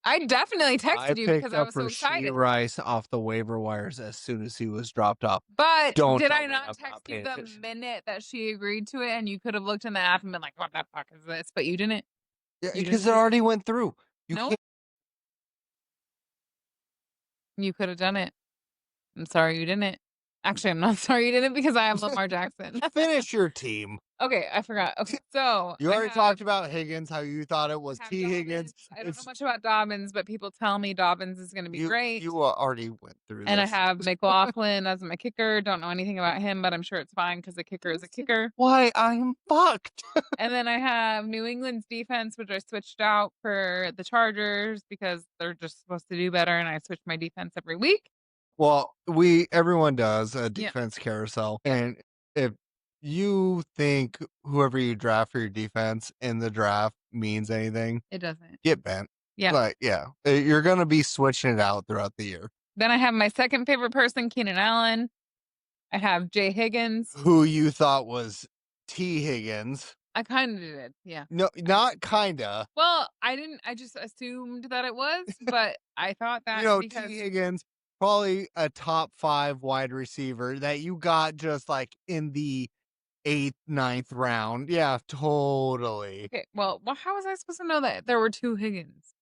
Speaker 2: I definitely
Speaker 1: I
Speaker 2: texted you
Speaker 1: picked
Speaker 2: because I
Speaker 1: up
Speaker 2: was so
Speaker 1: Rasheed
Speaker 2: excited.
Speaker 1: Rice off the waiver wires as soon as he was dropped off.
Speaker 2: But
Speaker 1: Don't
Speaker 2: did
Speaker 1: tell
Speaker 2: I
Speaker 1: me
Speaker 2: not
Speaker 1: I'm not
Speaker 2: text you
Speaker 1: paying
Speaker 2: the
Speaker 1: attention.
Speaker 2: minute that she agreed to it and you could have looked in the app and been like, what the fuck is this? But you didn't.
Speaker 1: Yeah,
Speaker 2: You
Speaker 1: because it
Speaker 2: didn't?
Speaker 1: already went through. You
Speaker 2: No.
Speaker 1: can't
Speaker 2: You could have done it. I'm sorry you didn't. Actually, I'm not sorry you didn't because I have Lamar Jackson.
Speaker 1: finish your team.
Speaker 2: Okay, I forgot. Okay, so
Speaker 1: You
Speaker 2: I
Speaker 1: already
Speaker 2: have-
Speaker 1: talked about Higgins, how you thought it was
Speaker 2: have
Speaker 1: T. Higgins.
Speaker 2: Dobbins. I don't know
Speaker 1: It's-
Speaker 2: much about Dobbins, but people tell me Dobbins is going to be great.
Speaker 1: You already went through
Speaker 2: And I
Speaker 1: this.
Speaker 2: have McLaughlin as my kicker. Don't know anything about him, but I'm sure it's fine because the kicker is a kicker.
Speaker 1: Why I'm fucked.
Speaker 2: And then I have New England's defense, which I switched out for the Chargers because they're just supposed to do better, and I switch my defense every week.
Speaker 1: Well, everyone does a defense carousel. And if you think whoever you draft for your defense in the draft means anything,
Speaker 2: It doesn't.
Speaker 1: get bent.
Speaker 2: Yeah.
Speaker 1: Like, yeah. You're gonna be switching it out throughout the year.
Speaker 2: Then I have my second favorite person, Keenan Allen. I have Jay Higgins.
Speaker 1: who you thought was T. Higgins.
Speaker 2: I kind of did, yeah.
Speaker 1: No, not kinda.
Speaker 2: Well, I didn't. I just assumed that it was, but I thought that because
Speaker 1: T. Higgins, probably a top 5 wide receiver that you got just like in the 8th, 9th round. Yeah, totally.
Speaker 2: okay, well, how was I supposed to know that there were 2 Higgins?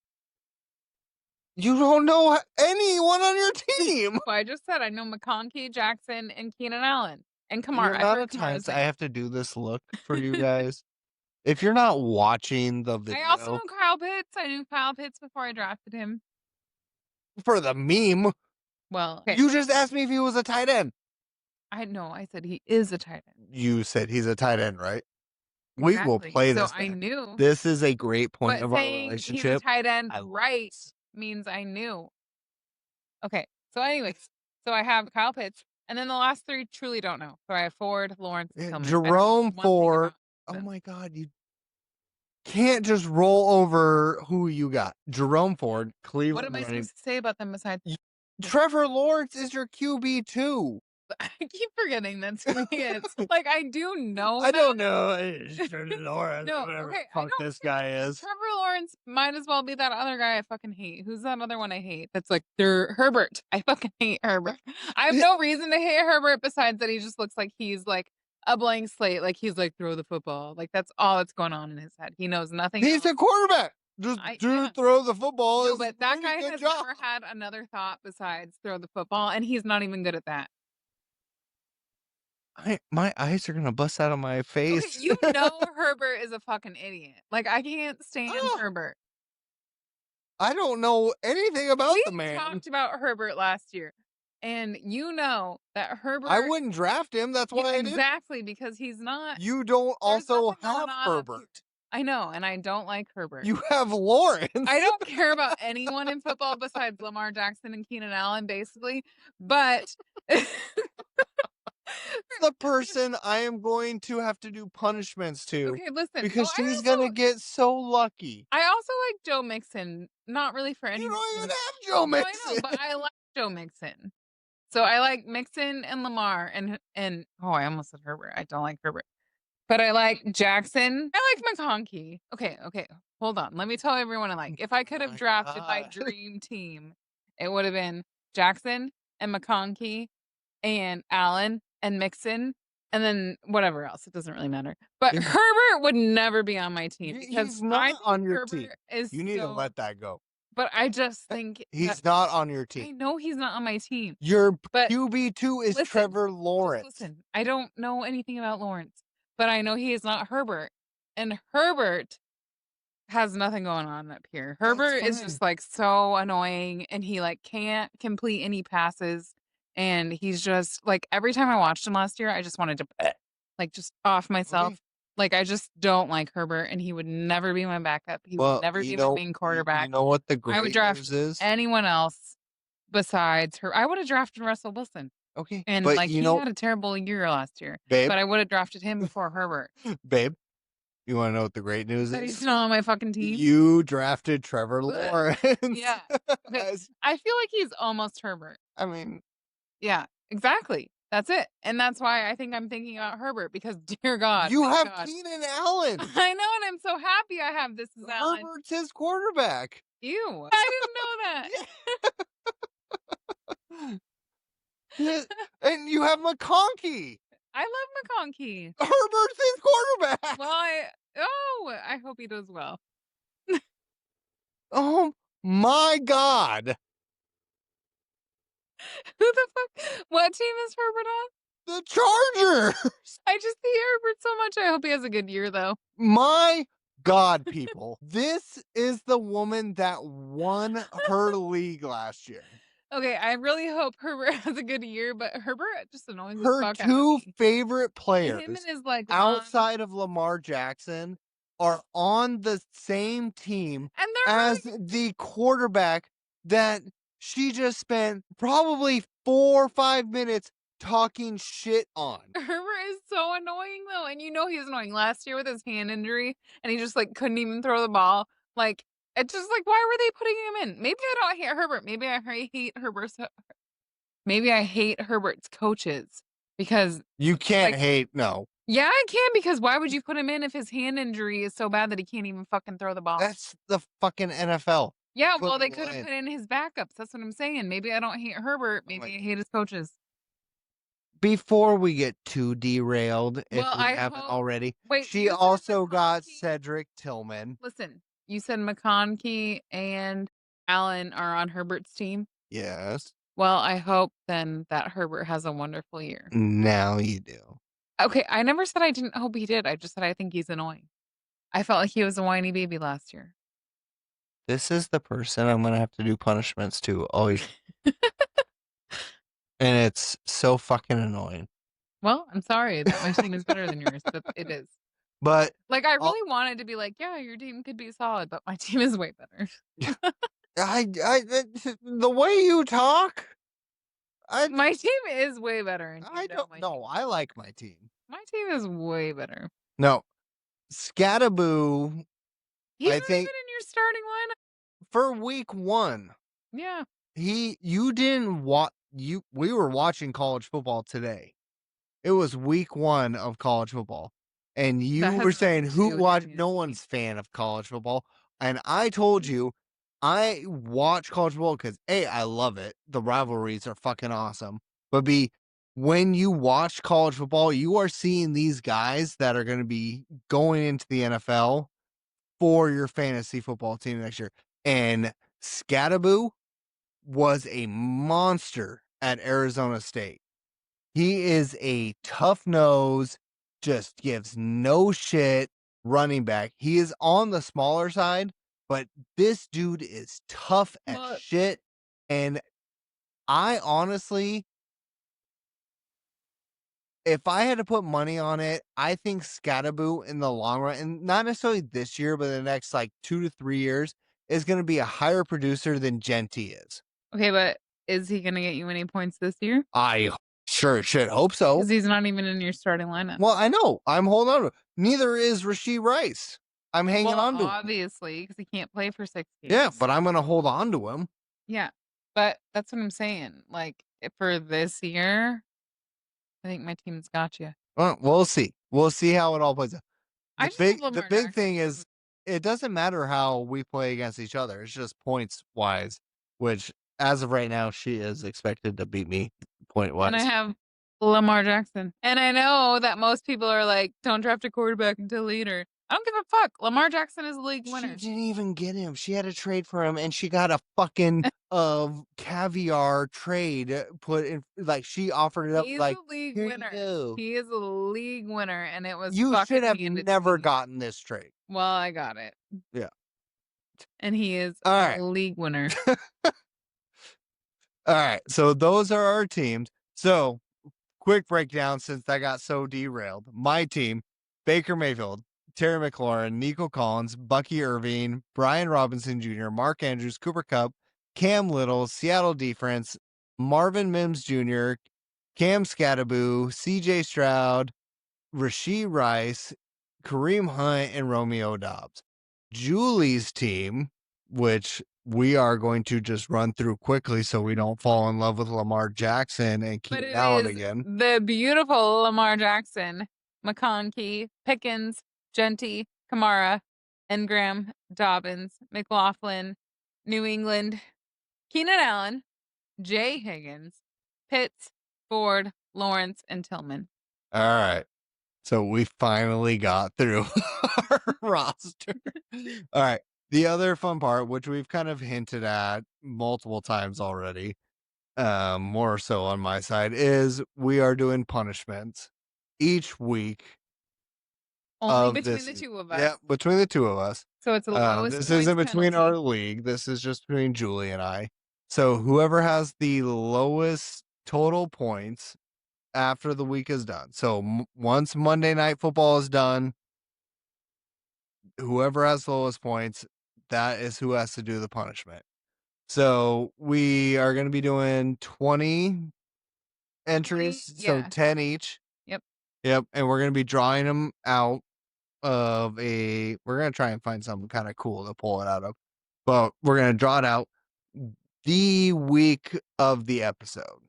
Speaker 1: You don't know anyone on your team.
Speaker 2: Well, I just said I know McConkey, Jackson, and Keenan Allen, and
Speaker 1: The
Speaker 2: Kamara. I
Speaker 1: amount
Speaker 2: heard
Speaker 1: of
Speaker 2: Kamara's
Speaker 1: times I
Speaker 2: name.
Speaker 1: have to do this look for you guys. If you're not watching the
Speaker 2: I also
Speaker 1: video
Speaker 2: know Kyle Pitts. I knew Kyle Pitts before I drafted him.
Speaker 1: for the meme,
Speaker 2: Well, okay.
Speaker 1: you just asked me if he was a tight end.
Speaker 2: I know. I said he is a tight end.
Speaker 1: You said he's a tight end, right? We will
Speaker 2: Exactly.
Speaker 1: play
Speaker 2: So
Speaker 1: this
Speaker 2: I
Speaker 1: back.
Speaker 2: knew.
Speaker 1: This is a great point
Speaker 2: But
Speaker 1: of our
Speaker 2: saying he's a
Speaker 1: relationship.
Speaker 2: tight end
Speaker 1: I love
Speaker 2: right
Speaker 1: this.
Speaker 2: means I knew. Okay. So anyways, so I have Kyle Pitts, and then the last 3 truly don't know. So I have Ford, Lawrence, and Tillman. I don't know
Speaker 1: Jerome
Speaker 2: one thing
Speaker 1: Ford.
Speaker 2: about
Speaker 1: Oh
Speaker 2: them.
Speaker 1: my God, you can't just roll over who you got. Jerome Ford,
Speaker 2: What
Speaker 1: Cleveland
Speaker 2: am I
Speaker 1: running.
Speaker 2: supposed to say about them besides
Speaker 1: Trevor Lawrence is your QB too.
Speaker 2: I keep forgetting that's who he is. Like I do know
Speaker 1: I
Speaker 2: that.
Speaker 1: don't know. It's Trevor Lawrence.
Speaker 2: No,
Speaker 1: Whatever
Speaker 2: okay,
Speaker 1: the fuck this guy is.
Speaker 2: Trevor Lawrence might as well be that other guy I fucking hate. Who's that other one I hate? That's like they're Herbert. I fucking hate Herbert. I have no reason to hate Herbert besides that he just looks like he's like a blank slate. Like he's like throw the football. Like that's all that's going on in his head. He knows nothing.
Speaker 1: He's
Speaker 2: else.
Speaker 1: a quarterback. Just
Speaker 2: yeah.
Speaker 1: throw the football.
Speaker 2: No,
Speaker 1: Is
Speaker 2: but that guy
Speaker 1: good
Speaker 2: has
Speaker 1: job.
Speaker 2: never had another thought besides throw the football, and he's not even good at that.
Speaker 1: My eyes are gonna bust out of my face.
Speaker 2: Okay, you know Herbert is a fucking idiot. Like I can't stand Herbert.
Speaker 1: I don't know anything about the
Speaker 2: We
Speaker 1: man.
Speaker 2: talked about Herbert last year, and you know that Herbert.
Speaker 1: I wouldn't draft him. That's why I did.
Speaker 2: Exactly because he's not.
Speaker 1: You don't also have Herbert.
Speaker 2: I know, and I don't like Herbert.
Speaker 1: You have Lawrence.
Speaker 2: I don't care about anyone in football besides Lamar Jackson and Keenan Allen, basically. But
Speaker 1: the person I am going to have to do punishments to.
Speaker 2: Okay, listen.
Speaker 1: Because she's gonna get so lucky.
Speaker 2: I also like Joe Mixon. Not really for any.
Speaker 1: You don't even have Joe Mixon.
Speaker 2: I know, but I like Joe Mixon. So I like Mixon and Lamar and I almost said Herbert. I don't like Herbert. But I like Jackson. I like McConkey. Okay. Hold on. Let me tell everyone I like. If I could have drafted my dream team, it would have been Jackson and McConkey and Allen and Mixon and then whatever else. It doesn't really matter. But Herbert would never be on my team because
Speaker 1: he's not on your team.
Speaker 2: You
Speaker 1: need to let that go.
Speaker 2: But I just think
Speaker 1: he's not on your team.
Speaker 2: I know he's not on my team.
Speaker 1: Your QB2 is Trevor Lawrence.
Speaker 2: Listen, I don't know anything about Lawrence, but I know he is not Herbert. And Herbert has nothing going on up here. Herbert is just like so annoying and he like can't complete any passes. And he's just like every time I watched him last year, I just wanted to like just off myself. Like I just don't like Herbert, and he would never be my backup. He would never be my main quarterback.
Speaker 1: You know what the great
Speaker 2: I would draft anyone else besides her. I would have drafted Russell Wilson.
Speaker 1: Okay,
Speaker 2: and like he had a terrible year last year,
Speaker 1: babe,
Speaker 2: but I would have drafted him before Herbert.
Speaker 1: Babe, you want to know what the great news
Speaker 2: That
Speaker 1: is?
Speaker 2: he's not on my fucking team.
Speaker 1: You drafted Trevor Lawrence.
Speaker 2: Yeah, okay. I feel like he's almost Herbert.
Speaker 1: I mean,
Speaker 2: yeah, exactly. That's it. And that's why I think I'm thinking about Herbert because dear God.
Speaker 1: You have Keenan Allen.
Speaker 2: I know, and I'm so happy I have this as Allen.
Speaker 1: Herbert's his quarterback.
Speaker 2: Ew. I didn't know
Speaker 1: that. And you have McConkey.
Speaker 2: I love McConkey.
Speaker 1: Herbert's his quarterback.
Speaker 2: Well, I hope he does well.
Speaker 1: Oh my God.
Speaker 2: Who the fuck? What team is Herbert on?
Speaker 1: The Chargers.
Speaker 2: I just hate Herbert so much. I hope he has a good year, though.
Speaker 1: My God, people. This is the woman that won her league last year.
Speaker 2: Okay, I really hope Herbert has a good year, but Herbert just annoys the
Speaker 1: her
Speaker 2: fuck out of
Speaker 1: two
Speaker 2: me.
Speaker 1: favorite players
Speaker 2: Him and his, like,
Speaker 1: outside of Lamar Jackson are on the same team
Speaker 2: and
Speaker 1: as the quarterback that she just spent probably 4 or 5 minutes talking shit on.
Speaker 2: Herbert is so annoying though, and you know he's annoying last year with his hand injury, and he just like couldn't even throw the ball. Like it's just like, why were they putting him in? Maybe I don't hate Herbert. Maybe I hate Herbert's. Maybe I hate Herbert's coaches Because
Speaker 1: You can't
Speaker 2: like
Speaker 1: hate. No,
Speaker 2: yeah, I can because why would you put him in if his hand injury is so bad that he can't even fucking throw the ball?
Speaker 1: that's the fucking NFL.
Speaker 2: Yeah,
Speaker 1: Put
Speaker 2: well, they
Speaker 1: people
Speaker 2: could have
Speaker 1: in.
Speaker 2: put in his backups. That's what I'm saying. Maybe I don't hate Herbert.
Speaker 1: Oh my
Speaker 2: Maybe I hate his coaches.
Speaker 1: Before we get too derailed, if
Speaker 2: Well,
Speaker 1: we
Speaker 2: I
Speaker 1: haven't
Speaker 2: hope.
Speaker 1: already,
Speaker 2: Wait,
Speaker 1: she
Speaker 2: you said
Speaker 1: also got
Speaker 2: McConkey.
Speaker 1: Cedric Tillman.
Speaker 2: Listen, you said McConkey and Allen are on Herbert's team.
Speaker 1: Yes.
Speaker 2: Well, I hope then that Herbert has a wonderful year.
Speaker 1: Now you do.
Speaker 2: Okay, I never said I didn't hope he did. I just said I think he's annoying. I felt like he was a whiny baby last year.
Speaker 1: This is the person I'm gonna have to do punishments to always, and it's so fucking annoying.
Speaker 2: Well, I'm sorry that my team is better than yours, but it is.
Speaker 1: But
Speaker 2: Like, I
Speaker 1: I'll,
Speaker 2: really wanted to be like, "Yeah, your team could be solid," but my team is way better.
Speaker 1: the way you talk,
Speaker 2: My team is way better, and you
Speaker 1: I
Speaker 2: know
Speaker 1: don't
Speaker 2: my team.
Speaker 1: know. I like my team.
Speaker 2: My team is way better.
Speaker 1: No, Scattaboo.
Speaker 2: He's
Speaker 1: I
Speaker 2: not even
Speaker 1: think
Speaker 2: in your starting lineup.
Speaker 1: for week 1,
Speaker 2: Yeah,
Speaker 1: you didn't watch. We were watching college football today. It was week 1 of college football, and
Speaker 2: that
Speaker 1: you
Speaker 2: has
Speaker 1: were
Speaker 2: nothing
Speaker 1: saying,
Speaker 2: to do
Speaker 1: "Who
Speaker 2: with your
Speaker 1: watch?"
Speaker 2: team's
Speaker 1: No
Speaker 2: team.
Speaker 1: one's fan of college football, and I told
Speaker 2: Mhm.
Speaker 1: you, I watch college football because A, I love it. The rivalries are fucking awesome. But B, when you watch college football, you are seeing these guys that are going to be going into the NFL for your fantasy football team next year. And Scattaboo was a monster at Arizona State. He is a tough nose, just gives no shit running back. He is on the smaller side, but this dude is tough as
Speaker 2: Well,
Speaker 1: shit. And I honestly, if I had to put money on it, I think Scattaboo in the long run, and not necessarily this year, but the next like 2 to 3 years, is going to be a higher producer than Genty is.
Speaker 2: okay, but is he gonna get you any points this year?
Speaker 1: I sure should hope so.
Speaker 2: Because he's not even in your starting lineup.
Speaker 1: Well, I know. I'm holding on to it. Neither is Rasheed Rice. I'm hanging
Speaker 2: Well,
Speaker 1: on to him.
Speaker 2: obviously, because he can't play for 6
Speaker 1: Yeah,
Speaker 2: games.
Speaker 1: but I'm gonna hold on to him.
Speaker 2: Yeah, but that's what I'm saying. Like, for this year, I think my team's got you.
Speaker 1: Well, we'll see. We'll see how it all plays out.
Speaker 2: I just hope
Speaker 1: The
Speaker 2: Lamar
Speaker 1: big
Speaker 2: Jackson
Speaker 1: thing
Speaker 2: doesn't.
Speaker 1: is it doesn't matter how we play against each other. It's just points wise, which as of right now, she is expected to beat me point
Speaker 2: And I
Speaker 1: wise.
Speaker 2: have Lamar Jackson. And I know that most people are like, don't draft a quarterback until later. I don't give a fuck. Lamar Jackson is a league
Speaker 1: She
Speaker 2: winner.
Speaker 1: didn't even get him. She had to trade for him, and she got a fucking caviar trade put in. Like she offered it up.
Speaker 2: He's
Speaker 1: Like
Speaker 2: a league
Speaker 1: here you
Speaker 2: winner.
Speaker 1: go.
Speaker 2: He is a league winner, and it was
Speaker 1: You should
Speaker 2: fucking
Speaker 1: have
Speaker 2: handed to
Speaker 1: never
Speaker 2: me.
Speaker 1: gotten this trade.
Speaker 2: Well, I got it.
Speaker 1: Yeah.
Speaker 2: And he is
Speaker 1: All
Speaker 2: a
Speaker 1: right.
Speaker 2: league winner.
Speaker 1: All right. So those are our teams. So quick breakdown since I got so derailed. My team, Baker Mayfield, Terry McLaurin, Nico Collins, Bucky Irving, Brian Robinson Jr., Mark Andrews, Cooper Cup, Cam Little, Seattle Defense, Marvin Mims Jr., Cam Scattaboo, CJ Stroud, Rasheed Rice, Kareem Hunt, and Romeo Dobbs. Julie's team, which we are going to just run through quickly so we don't fall in love with Lamar Jackson and
Speaker 2: But
Speaker 1: Keenan
Speaker 2: it
Speaker 1: Allen
Speaker 2: is
Speaker 1: again.
Speaker 2: the beautiful Lamar Jackson, McConkey, Pickens, Genty, Kamara, Ingram, Dobbins, McLaughlin, New England, Keenan Allen, Jay Higgins, Pitts, Ford, Lawrence, and Tillman.
Speaker 1: All right. So we finally got through our roster. All right. The other fun part, which we've kind of hinted at multiple times already, more so on my side, is we are doing punishments each week
Speaker 2: Only
Speaker 1: of
Speaker 2: between
Speaker 1: this.
Speaker 2: the two of us.
Speaker 1: Yeah, between the two of us.
Speaker 2: So it's the lowest
Speaker 1: This
Speaker 2: points
Speaker 1: isn't between
Speaker 2: penalty.
Speaker 1: our league. This is just between Julie and I. So whoever has the lowest total points after the week is done. So once Monday Night Football is done, whoever has the lowest points, that is who has to do the punishment. So we are going to be doing 20 entries, so
Speaker 2: Yeah.
Speaker 1: 10 each.
Speaker 2: Yep.
Speaker 1: Yep, and we're going to be drawing them out of we're going to try and find something kind of cool to pull it out of. But we're going to draw it out the week of the episode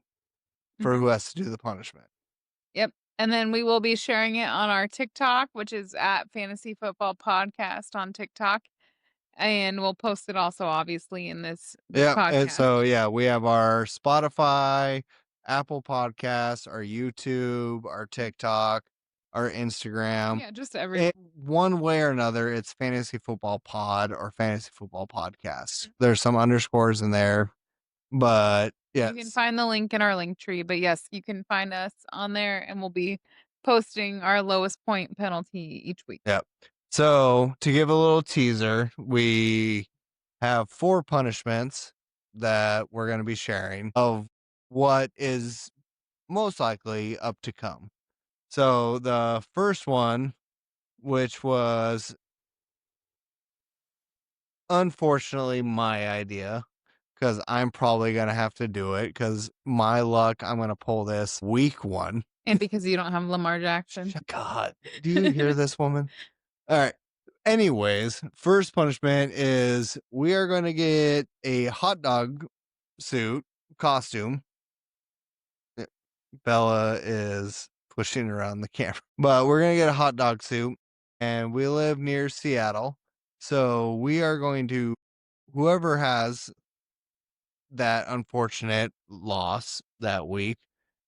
Speaker 1: for who has to do the punishment.
Speaker 2: Yep. And then we will be sharing it on our TikTok, which is at Fantasy Football Podcast on TikTok. And we'll post it also obviously in this
Speaker 1: Yeah, and
Speaker 2: podcast.
Speaker 1: so yeah, we have our Spotify, Apple Podcasts, our YouTube, our TikTok, our Instagram.
Speaker 2: Yeah, just every
Speaker 1: It, one way or another, it's Fantasy Football Pod or Fantasy Football Podcast. There's some underscores in there, but
Speaker 2: You can
Speaker 1: yes.
Speaker 2: find the link in our link tree, but yes, you can find us on there and we'll be posting our lowest point penalty each week.
Speaker 1: Yep. So to give a little teaser, we have 4 punishments that we're going to be sharing of what is most likely up to come. So the first one, which was unfortunately my idea, because I'm probably going to have to do it because my luck, I'm going to pull this week 1.
Speaker 2: And because you don't have Lamar Jackson.
Speaker 1: God, do you hear this woman? All right. Anyways, first punishment is we are going to get a hot dog suit costume. Bella is pushing around the camera, but we're going to get a hot dog suit, and we live near Seattle. So we are going to, whoever has that unfortunate loss that week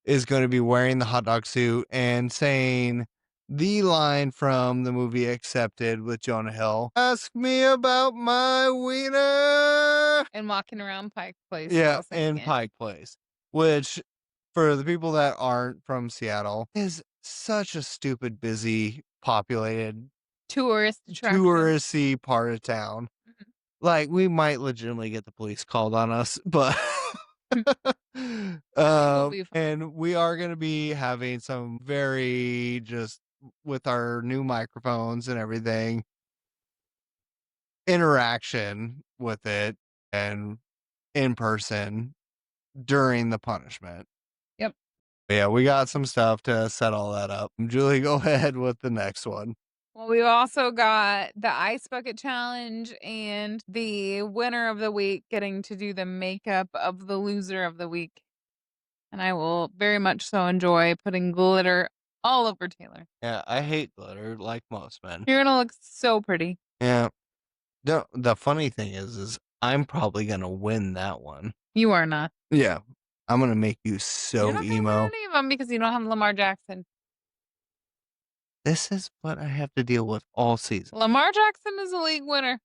Speaker 1: is going to be wearing the hot dog suit and saying the line from the movie Accepted with Jonah Hill. Ask me about my wiener.
Speaker 2: And walking around Pike Place.
Speaker 1: Yeah,
Speaker 2: while saying
Speaker 1: in
Speaker 2: it.
Speaker 1: Pike Place, which for the people that aren't from Seattle is such a stupid, busy, populated,
Speaker 2: Tourist attraction.
Speaker 1: touristy part of town.
Speaker 2: Mhm.
Speaker 1: Like, we might legitimately get the police called on us, but
Speaker 2: be fine.
Speaker 1: and we are going to be having some very just with our new microphones and everything interaction with it and in person during the punishment.
Speaker 2: Yep.
Speaker 1: Yeah, we got some stuff to set all that up. Julie, go ahead with the next one.
Speaker 2: Well, we've also got the Ice Bucket Challenge and the winner of the week getting to do the makeup of the loser of the week. And I will very much so enjoy putting glitter all over Taylor.
Speaker 1: Yeah, I hate glitter like most men.
Speaker 2: You're gonna look so pretty.
Speaker 1: Yeah. The funny thing is I'm probably gonna win that one.
Speaker 2: You are not.
Speaker 1: Yeah. I'm gonna make you
Speaker 2: You're
Speaker 1: so
Speaker 2: not gonna win
Speaker 1: emo.
Speaker 2: any of them because you don't have Lamar Jackson.
Speaker 1: This is what I have to deal with all season.
Speaker 2: Lamar Jackson is a league winner.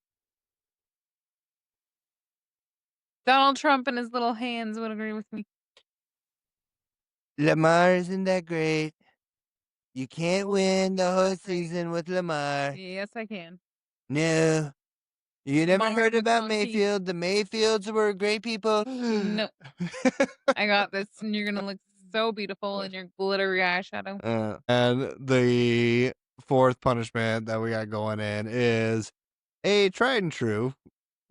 Speaker 2: Donald Trump and his little hands would agree with me.
Speaker 1: Lamar isn't that great. You can't win the whole
Speaker 2: Great.
Speaker 1: season with Lamar.
Speaker 2: Yes, I can.
Speaker 1: No. You never
Speaker 2: Lamar
Speaker 1: heard about
Speaker 2: McConkey.
Speaker 1: Mayfield? The Mayfields were great people.
Speaker 2: No. I got this, and you're gonna look so beautiful in your glittery eyeshadow.
Speaker 1: And the fourth punishment that we got going in is a tried and true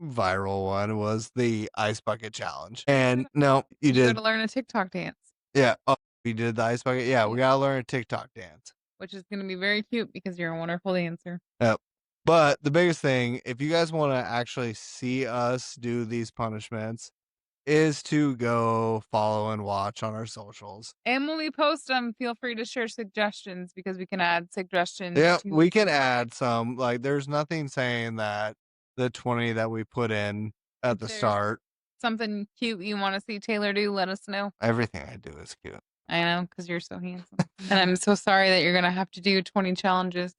Speaker 1: viral one was the ice bucket challenge. And no, you
Speaker 2: You
Speaker 1: did.
Speaker 2: gotta learn a TikTok dance,
Speaker 1: Yeah. Oh, we did the ice bucket. Yeah, we gotta learn a TikTok dance.
Speaker 2: which is gonna be very cute because you're a wonderful dancer.
Speaker 1: Yep. But the biggest thing, if you guys want to actually see us do these punishments, is to go follow and watch on our socials.
Speaker 2: And when we post them, feel free to share suggestions because we can add suggestions.
Speaker 1: Yeah,
Speaker 2: to
Speaker 1: we can add some. Like, there's nothing saying that the 20 that we put in at
Speaker 2: If
Speaker 1: the
Speaker 2: there's
Speaker 1: start,
Speaker 2: something cute you want to see Taylor do, let us know.
Speaker 1: everything I do is cute.
Speaker 2: I know, because you're so handsome. And I'm so sorry that you're gonna have to do 20 challenges.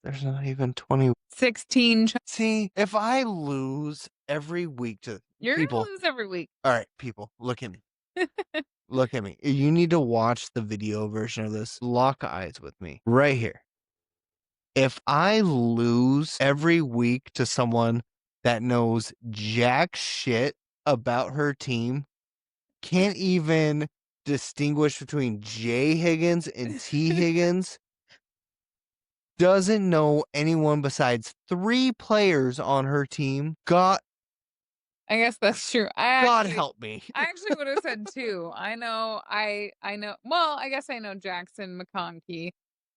Speaker 1: There's not even 20.
Speaker 2: 16.
Speaker 1: See, if I lose every week to
Speaker 2: You're
Speaker 1: people,
Speaker 2: gonna lose every week.
Speaker 1: all right, people, look at me. Look at me. You need to watch the video version of this. Lock eyes with me right here. If I lose every week to someone that knows jack shit about her team, can't even distinguish between J. Higgins and T. Higgins, doesn't know anyone besides 3 players on her team, God
Speaker 2: that's true.
Speaker 1: God help me.
Speaker 2: I actually would have said 2. I know. Well, I guess I know Jackson McConkey.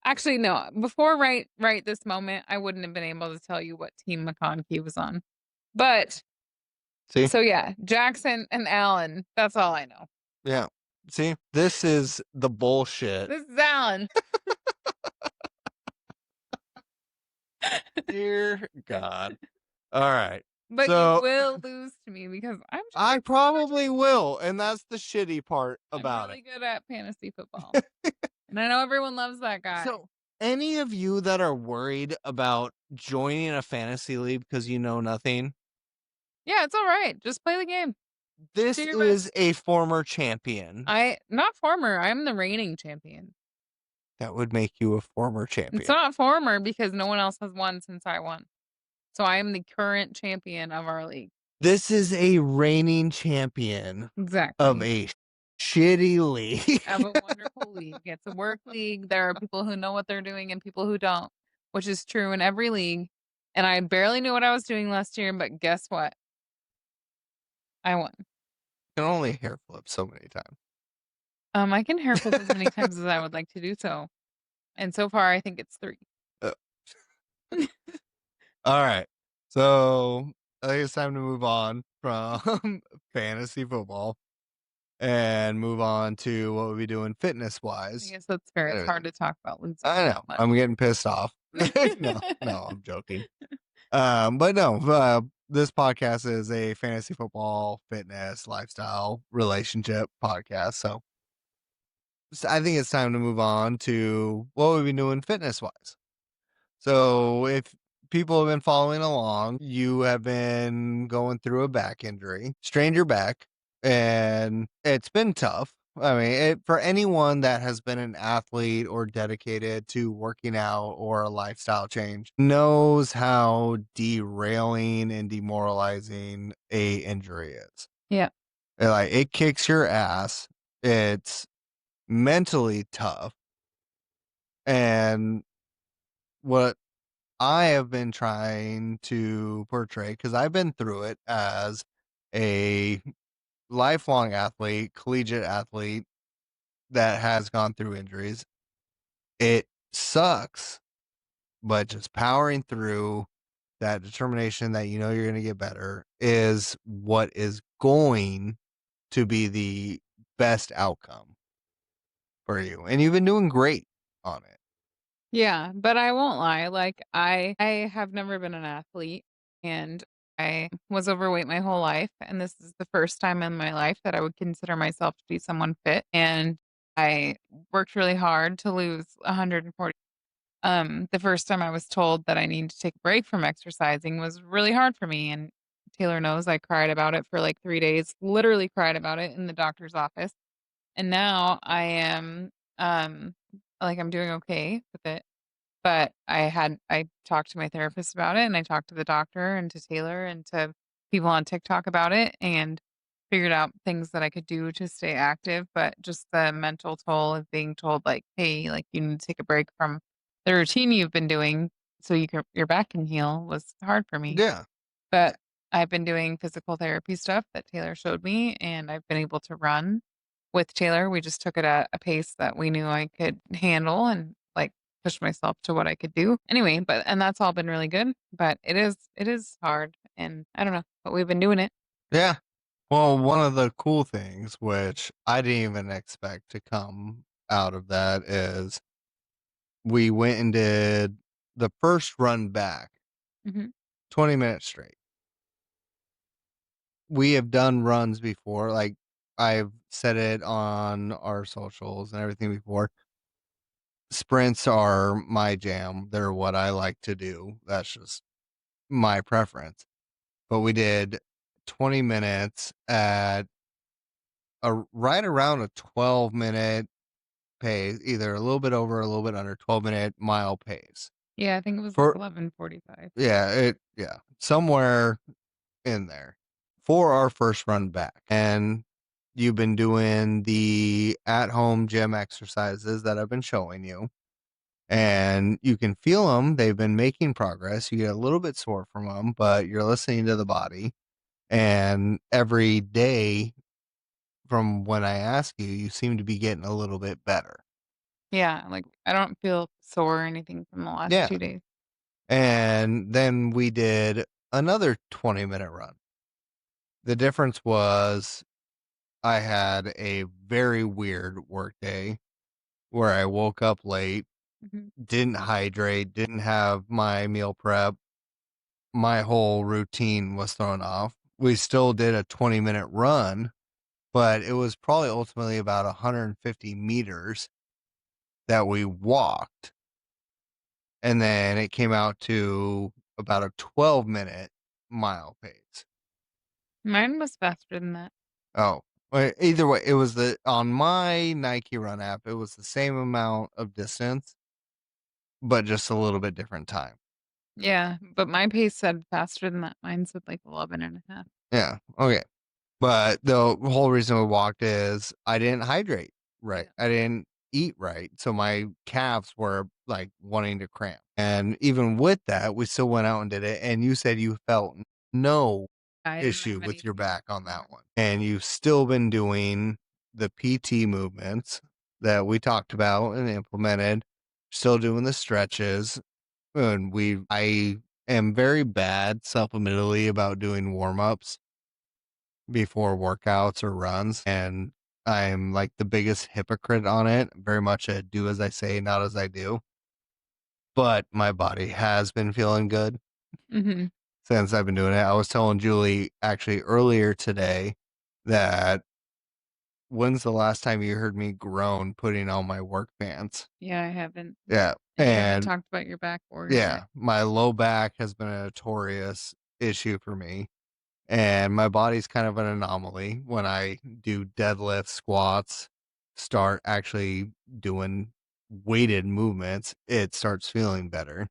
Speaker 2: Actually, no. Before right this moment, I wouldn't have been able to tell you what team McConkey was on. But
Speaker 1: See?
Speaker 2: so yeah, Jackson and Allen. That's all I know.
Speaker 1: Yeah. See, this is the bullshit.
Speaker 2: This is Alan.
Speaker 1: Dear God. All right.
Speaker 2: But you
Speaker 1: So
Speaker 2: will lose to me because
Speaker 1: I probably will, and that's the shitty part
Speaker 2: I'm
Speaker 1: about
Speaker 2: really
Speaker 1: it.
Speaker 2: good at fantasy football. And I know everyone loves that guy.
Speaker 1: So, any of you that are worried about joining a fantasy league because you know nothing,
Speaker 2: Yeah, it's all right. Just play the game.
Speaker 1: this
Speaker 2: Do your best.
Speaker 1: is a former champion.
Speaker 2: Not former. I'm the reigning champion.
Speaker 1: That would make you a former
Speaker 2: It's
Speaker 1: champion.
Speaker 2: not former because no one else has won since I won. So I am the current champion of our league.
Speaker 1: This is a reigning champion of
Speaker 2: Exactly.
Speaker 1: a shitty league.
Speaker 2: Of a wonderful league. It's a work league. There are people who know what they're doing and people who don't, which is true in every league. And I barely knew what I was doing last year, but guess what? I won.
Speaker 1: Can only hair flip so many times.
Speaker 2: I can hair flip as many times as I would like to do so. And so far, I think it's 3.
Speaker 1: All right. So I think it's time to move on from fantasy football and move on to what we'll be doing fitness
Speaker 2: I
Speaker 1: wise.
Speaker 2: guess that's fair. It's hard to talk about losing
Speaker 1: I know.
Speaker 2: that much.
Speaker 1: I'm getting pissed off. No, I'm joking. But no, this podcast is a fantasy football, fitness, lifestyle, relationship podcast. So I think it's time to move on to what we've been doing fitness wise. So if people have been following along, you have been going through a back injury, strained your back, and it's been tough. I mean, for anyone that has been an athlete or dedicated to working out or a lifestyle change knows how derailing and demoralizing a injury is.
Speaker 2: Yeah.
Speaker 1: Like it kicks your ass. It's mentally tough. And what I have been trying to portray, because I've been through it as a lifelong athlete, collegiate athlete that has gone through injuries. It sucks, but just powering through that determination that you know you're going to get better is what is going to be the best outcome for you. And you've been doing great on it.
Speaker 2: Yeah, but I won't lie, like, I have never been an athlete, and I was overweight my whole life, and this is the first time in my life that I would consider myself to be someone fit, and I worked really hard to lose 140. The first time I was told that I need to take a break from exercising was really hard for me, and Taylor knows I cried about it for, like, 3 days, literally cried about it in the doctor's office, and now I am, like, I'm doing okay with it. But I talked to my therapist about it, and I talked to the doctor and to Taylor and to people on TikTok about it and figured out things that I could do to stay active, but just the mental toll of being told like, "Hey, like, you need to take a break from the routine you've been doing so your back can heal," was hard for me.
Speaker 1: Yeah.
Speaker 2: But I've been doing physical therapy stuff that Taylor showed me, and I've been able to run with Taylor. We just took it at a pace that we knew I could handle and, like, push myself to what I could do. Anyway, and that's all been really good, but it is hard, and I don't know, but we've been doing it.
Speaker 1: Yeah. Well, one of the cool things, which I didn't even expect to come out of that, is we went and did the first run back
Speaker 2: Mhm.
Speaker 1: 20 minutes straight. We have done runs before, like I've said it on our socials and everything before. Sprints are my jam. They're what I like to do. That's just my preference. But we did 20 minutes at right around a 12-minute pace, either a little bit over, a little bit under 12-minute mile pace.
Speaker 2: Yeah, I think it was like
Speaker 1: For
Speaker 2: 11:45.
Speaker 1: yeah, somewhere in there for our first run back. And you've been doing the at-home gym exercises that I've been showing you, and you can feel them. They've been making progress. You get a little bit sore from them, but you're listening to the body. And every day from when I ask you, you seem to be getting a little bit better.
Speaker 2: Yeah, like, I don't feel sore or anything from the last
Speaker 1: Yeah.
Speaker 2: 2 days.
Speaker 1: And then we did another 20-minute run. The difference was I had a very weird work day where I woke up late,
Speaker 2: Mhm.
Speaker 1: didn't hydrate, didn't have my meal prep. My whole routine was thrown off. We still did a 20-minute run, but it was probably ultimately about 150 meters that we walked. And then it came out to about a 12-minute mile pace.
Speaker 2: Mine was faster than that.
Speaker 1: Oh, either way, it was on my Nike Run app, it was the same amount of distance, but just a little bit different time.
Speaker 2: Yeah, but my pace said faster than that. Mine said, like, 11.5.
Speaker 1: Yeah, okay. But the whole reason we walked is I didn't hydrate right.
Speaker 2: Yeah.
Speaker 1: I didn't eat right, so my calves were, like, wanting to cramp. And even with that, we still went out and did it, and you said you felt no
Speaker 2: I didn't
Speaker 1: issue
Speaker 2: have any
Speaker 1: with your
Speaker 2: pain
Speaker 1: back on that
Speaker 2: whatsoever.
Speaker 1: one. And you've still been doing the PT movements that we talked about and implemented, still doing the stretches, and I am very bad self-admittedly about doing warm-ups before workouts or runs, and I'm, like, the biggest hypocrite on it, very much a do as I say, not as I do, but my body has been feeling good
Speaker 2: Mhm.
Speaker 1: since I've been doing it. I was telling Julie actually earlier today that when's the last time you heard me groan putting on my work pants?
Speaker 2: Yeah, I haven't.
Speaker 1: Yeah,
Speaker 2: And you haven't
Speaker 1: and
Speaker 2: talked about your back or your neck.
Speaker 1: yeah, my low back has been a notorious issue for me, and my body's kind of an anomaly. When I do deadlifts, squats, start actually doing weighted movements, it starts feeling better.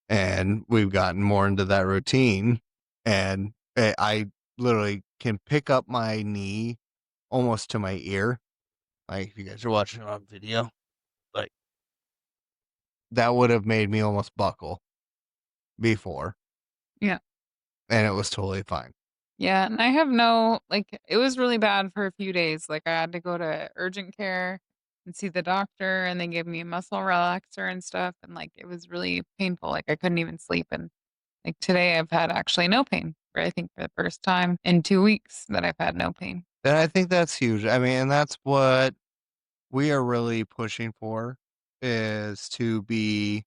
Speaker 1: And we've gotten more into that routine. And I literally can pick up my knee almost to my ear. Like if you guys are watching it on video, like that would have made me almost buckle before.
Speaker 2: Yeah.
Speaker 1: And it was totally fine.
Speaker 2: Yeah, and I have no like, it was really bad for a few days, like, I had to go to urgent care and see the doctor, and they gave me a muscle relaxer and stuff, and, like, it was really painful, like, I couldn't even sleep, and, like, today I've had actually no pain for I think for the first time in 2 weeks that I've had no pain.
Speaker 1: And I think that's huge. I mean, and that's what we are really pushing for is to be